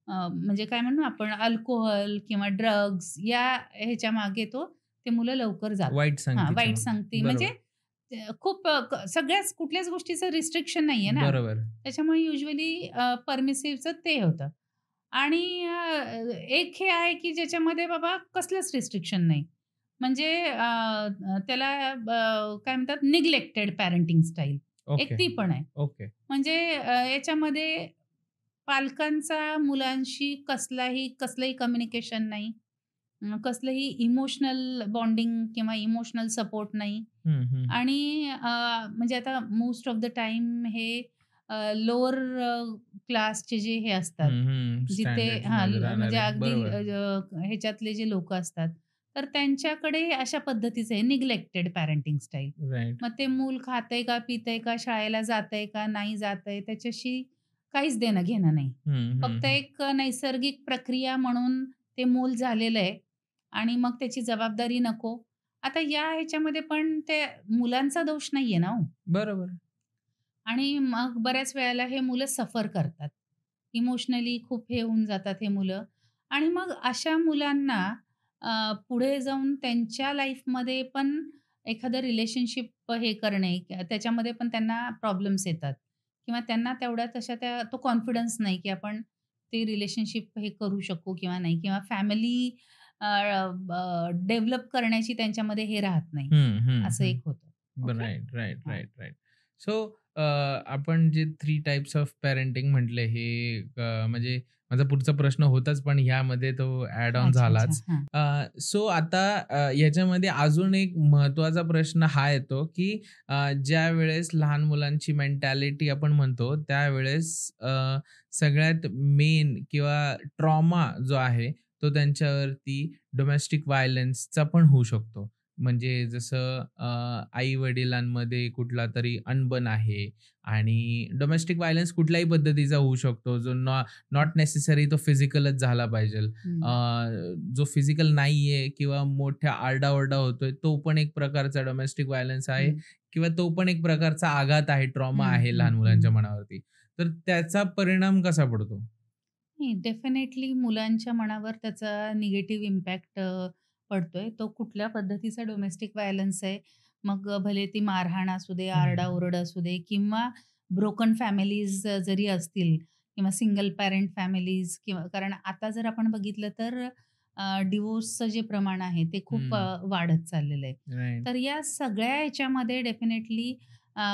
म्हणजे काय म्हणू आपण अल्कोहल किंवा ड्रग्स या ह्याच्या मागे ते मुलं लवकर जातात. वाईट हां, संगतीच्या वाईट मागे. संगती म्हणजे बरोबर. खूप सगळ्याच कुठल्याच गोष्टीचं रिस्ट्रिक्शन नाहीये ना. बरोबर. त्याच्यामुळे युजुअली परमिसिव्हचं ते होतं. आणि एक हे आहे, की ज्याच्यामध्ये बाबा कसलंच रिस्ट्रिक्शन नाही. म्हणजे त्याला काय म्हणतात निग्लेक्टेड पॅरेंटिंग स्टाईल. एक ओके, ती पण आहे. ओके. म्हणजे याच्यामध्ये पालकांचा मुलांशी कसलंही कम्युनिकेशन नाही. कसलंही इमोशनल बॉन्डिंग किंवा इमोशनल सपोर्ट नाही. हं, हं. आणि म्हणजे आता मोस्ट ऑफ द टाईम हे लोअर क्लासचे जे हे असतात, हं, हं. जिथे हां, स्टँडर्ड्समध्ये म्हणजे राहणारे. अगदी बरोबर. ह्याच्यातले जे लोकं असतात, तर त्यांच्याकडे अशा पद्धतीचं आहे निग्लेक्टेड पॅरेंटिंग स्टाईल. राइट. मग ते मूल खातंय का, पितंय का, शाळेला जातंय का, नाही जातंय त्याच्याशी काहीच देणं-घेणं नाही. हं, हं, फक्त हं. एक नैसर्गिक प्रक्रिया म्हणून ते मूल झालेलं आहे आणि मग त्याची जबाबदारी नको. आता या ह्याच्यामध्ये पण ते मुलांचा दोष नाहीये ना हो. बरोबर. आणि मग बऱ्याच वेळेला हे मुलं सफर करतात. इमोशनली खूप हे होऊन जातात हे मुलं आणि मग अशा मुलांना पुढे जाऊन त्यांच्या लाईफमध्ये पण एखादं रिलेशनशिप हे करणे, त्याच्यामध्ये पण त्यांना प्रॉब्लेम्स येतात किंवा त्यांना तेवढ्या तशा तो कॉन्फिडन्स नाही, की आपण ते रिलेशनशिप हे करू शकू किंवा नाही किंवा फॅमिली डेव्हलप करण्याची त्यांच्यामध्ये हे राहत नाही. हं, हं, असं हं. एक होतं. ओके. राइट, राइट, हां. Right, right. सो आपण जे 3 टाइप्स ऑफ पॅरेंटिंग म्हटले हे म्हणजे माझा पुढचा प्रश्न होताच, पण ह्यामध्ये तो ॲड ऑन अच्छा, अच्छा. झालाच. हां. सो आता याच्यामध्ये अजून एक महत्त्वाचा प्रश्न हा येतो, की ज्यावेळेस लहान मुलांची मेंटॅलिटी आपण म्हणतो, त्यावेळेस सगळ्यात मेन किंवा ट्रॉमा जो आहे, तो त्यांच्यावरती डोमेस्टिक व्हायलन्सचा पण होऊ शकतो. म्हणजे जसं आई-वडिलांमध्ये कुठला तरी अनबन आहे आणि डोमेस्टिक व्हायलन्स कुठल्याही पद्धतीचा होऊ शकतो. जो नॉट नेसेसरी तो फिजिकलच झाला पाहिजेल. हं, जो फिजिकल नाहीये किंवा मोठ्या आरडा-ओरडा होतोय, तो पण एक प्रकारचा डोमेस्टिक व्हायलन्स आहे हं, किंवा तो पण एक प्रकारचा आघात आहे, ट्रॉमा हं, आहे हं, लहान हं. मुलांच्या मनावरती. तर त्याचा परिणाम कसा पडतो? नाही, डेफिनेटली मुलांच्या मनावर त्याचा निगेटिव्ह इम्पॅक्ट पडतोय. तो कुठल्या पद्धतीचा डोमेस्टिक व्हायलन्स आहे. मग भले ती मारहाण असू दे, हं, आरडाओरड असू दे किंवा ब्रोकन फॅमिलीज जरी असतील किंवा सिंगल पॅरेंट फॅमिलीज किंवा कारण आता जर आपण बघितलं तर डिव्होर्सचं जे प्रमाण आहे ते खूप हं. वाढत चाललेलं आहे. राइट. तर या सगळ्या ह्याच्यामध्ये डेफिनेटली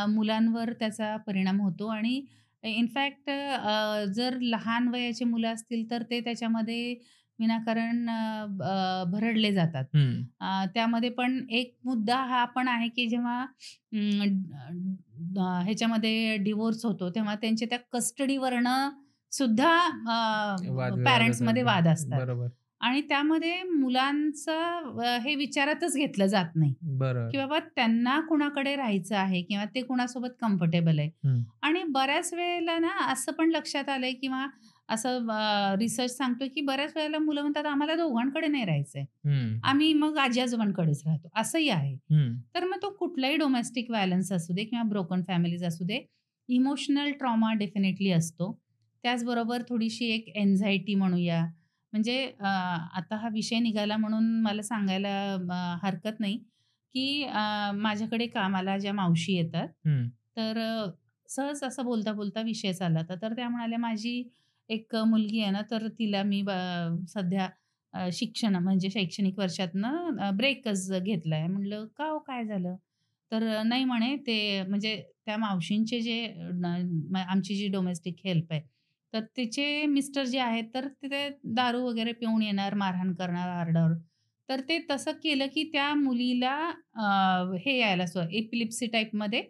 मुलांवर त्याचा परिणाम होतो आणि इनफॅक्ट जर लहान वयाची मुलं असतील, तर ते त्याच्यामध्ये विनाकारण भरडले जातात. हं. त्यामध्ये पण एक मुद्दा हा पण आहे, की जेव्हा ह्याच्यामध्ये डिव्होर्स होतो, तेव्हा त्यांच्या त्या कस्टडीवरनं सुद्धा वादविवाद पॅरेंट्समध्ये होतात. वाद असतात बरोबर, आणि त्यामध्ये मुलांचं हे विचारातच घेतलं जात नाही, बरोबर. की बाबा त्यांना कुणाकडे राहायचं आहे किंवा ते कुणासोबत कम्फर्टेबल आहे. हं. आणि बऱ्याच वेळेला ना असं पण लक्षात आलंय किंवा असं रिसर्च सांगतोय, की बऱ्याच वेळेला मुलं म्हणतात, "आम्हाला दोघांकडे नाही राहायचंय. हं, आम्ही मग आजी-आजोबांकडेच राहतो." असंही आहे. हं, तर मग तो कुठलाही डोमेस्टिक व्हायलन्स असू दे किंवा ब्रोकन फॅमिलीज असू दे, इमोशनल ट्रॉमा डेफिनेटली असतो. त्याचबरोबर थोडीशी एक अँक्झायटी म्हणूया. म्हणजे आता हा विषय निघाला म्हणून मला सांगायला हरकत नाही, की माझ्याकडे कामाला ज्या मावशी येतात, हं. तर सहज असं बोलता-बोलता विषय चालला होता. तर त्या म्हणाल्या, "माझी एक मुलगी आहे ना, तर तिला मी सध्या शिक्षण म्हणजे शैक्षणिक वर्षातनं ब्रेकच घेतलाय. म्हटलं, "का हो काय झालं?" तर नाही म्हणे ते म्हणजे त्या मावशींचे जे आमची जी डोमेस्टिक हेल्प आहे, तर तिचे मिस्टर जे आहेत, तर ते दारू वगैरे पिऊन येणार, मारहाण करणार आरडाओरड. तर ते तसं केलं की त्या मुलीला हे यायला एपिलिप्सी टाइपमध्ये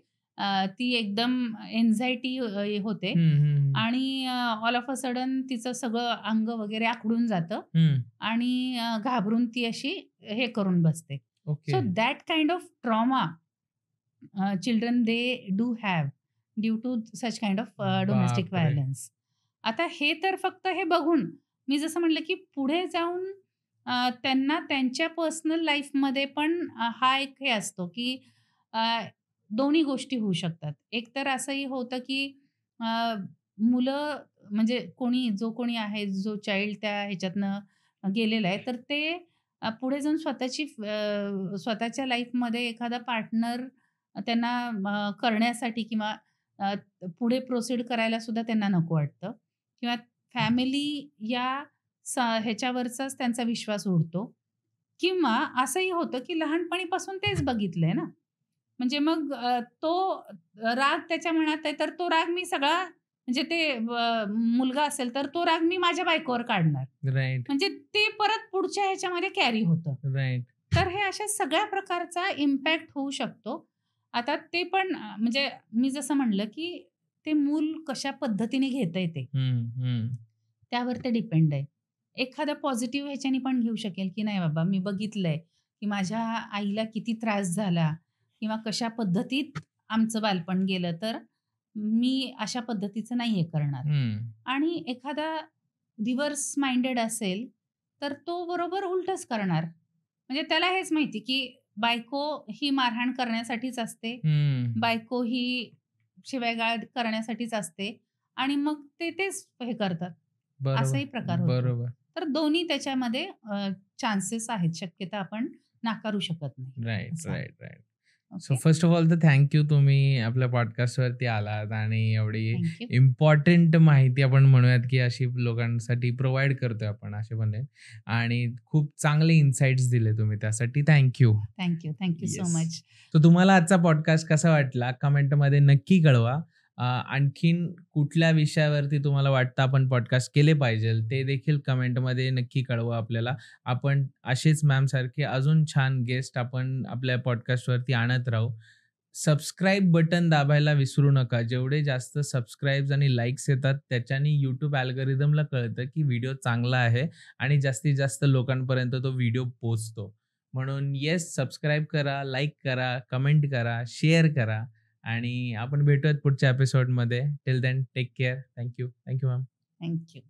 ती एकदम एन्झायटी होते हं, हं, हं. आणि ऑल ऑफ अ सडन तिचं सगळं अंग वगैरे आखडून जातं हं. आणि घाबरून ती अशी हे करून बसते. Okay. So that kind of trauma children they do have due to such kind of domestic बापरे! व्हायलन्स. आता हे तर फक्त हे बघून मी जसं म्हटलं, की पुढे जाऊन त्यांना त्यांच्या पर्सनल लाईफमध्ये पण हा एक हे असतो, की अ, दोन्ही गोष्टी होऊ शकतात. एक तर असंही होतं, की अ, मुलं म्हणजे जो कोणी आहे, जो चाइल्ड त्या ह्याच्यातनं गेलेला आहे, तर ते पुढे जाऊन स्वतःच्या लाईफमध्ये एखादा पार्टनर त्यांना करण्यासाठी किंवा अ, पुढे प्रोसीड करायला सुद्धा त्यांना नको वाटतं किंवा फॅमिली या ह्याच्यावरचाच त्यांचा विश्वास उडतो किंवा असंही होतं, की लहानपणीपासून तेच बघितलंय ना. म्हणजे मग तो राग त्याच्या मनात आहे, तर तो राग मी सगळा म्हणजे ते मुलगा असेल, तर तो राग मी माझ्या बायकोवर काढणार. राइट, म्हणजे ते परत पुढच्या ह्याच्यामध्ये कॅरी होतं. राइट. तर हे अशा सगळ्या प्रकारचा इम्पॅक्ट होऊ शकतो. आता ते पण म्हणजे मी जसं म्हणलं, की ते मूल कशा पद्धतीने घेतंय ते. हं, हं. त्यावर ते डिपेंड आहे. एखादा पॉझिटिव्ह ह्याच्याने पण घेऊ शकेल, की नाही बाबा मी बघितलंय, की माझ्या आईला किती त्रास झाला किंवा कशा पद्धतीत आमचं बालपण गेलं, तर मी अशा पद्धतीचं नाही हे करणार. हं. आणि एखादा रिव्हर्स माइंडेड असेल, तर तो बरोबर उलटंच करणार. म्हणजे त्याला हेच माहिती, की बायको ही मारहाण करण्यासाठीच असते. हं. बायको ही शिव्यागाळ करण्यासाठीच असते आणि मग ते तेच हे करतात. बरोबर, असाही प्रकार होतो. बरोबर. तर दोन्ही त्याच्यामध्ये चान्सेस आहेत. शक्यता आपण नाकारू शकत नाही, राइट, असं आहे. Right, right. So okay. First of all तर थँक यू तुम्ही आपल्या पॉडकास्टवरती आलात आणि एवढी थँक यू. इम्पॉर्टंट माहिती आपण म्हणूयात, की अशी लोकांसाठी प्रोव्हाईड करतोय आपण असे म्हणेन आणि खूप चांगले इन्साइट्स दिले तुम्ही त्यासाठी thank you. Thank you. Thank you so yes. Much. तर तुम्हाला आजचा पॉडकास्ट कसा वाटला कमेंटमध्ये नक्की कळवा. आणखीन कुठल्या विषयावरती तुम्हाला वाटतं आपण पॉडकास्ट केले पाहिजेल ते देखील कमेंटमध्ये नक्की कळवा आपल्याला. आपण असेच मॅमसारखे अजून छान गेस्ट आपण आपल्या पॉडकास्टवरती आणत राहू. सबस्क्राईब बटन दाबायला विसरू नका. जेवढे जास्त सबस्क्राईब्स आणि लाईक्स येतात त्याच्याने YouTube अल्गोरिदमला कळतं, की व्हिडिओ चांगला आहे आणि जास्तीत जास्त लोकांपर्यंत तो व्हिडिओ पोहोचतो. म्हणून येस सबस्क्राईब करा, लाईक करा, कमेंट करा, शेअर करा आणि आपण भेटूयात पुढच्या एपिसोडमध्ये. Till then take care. Thank you. Thank you ma'am. Thank you.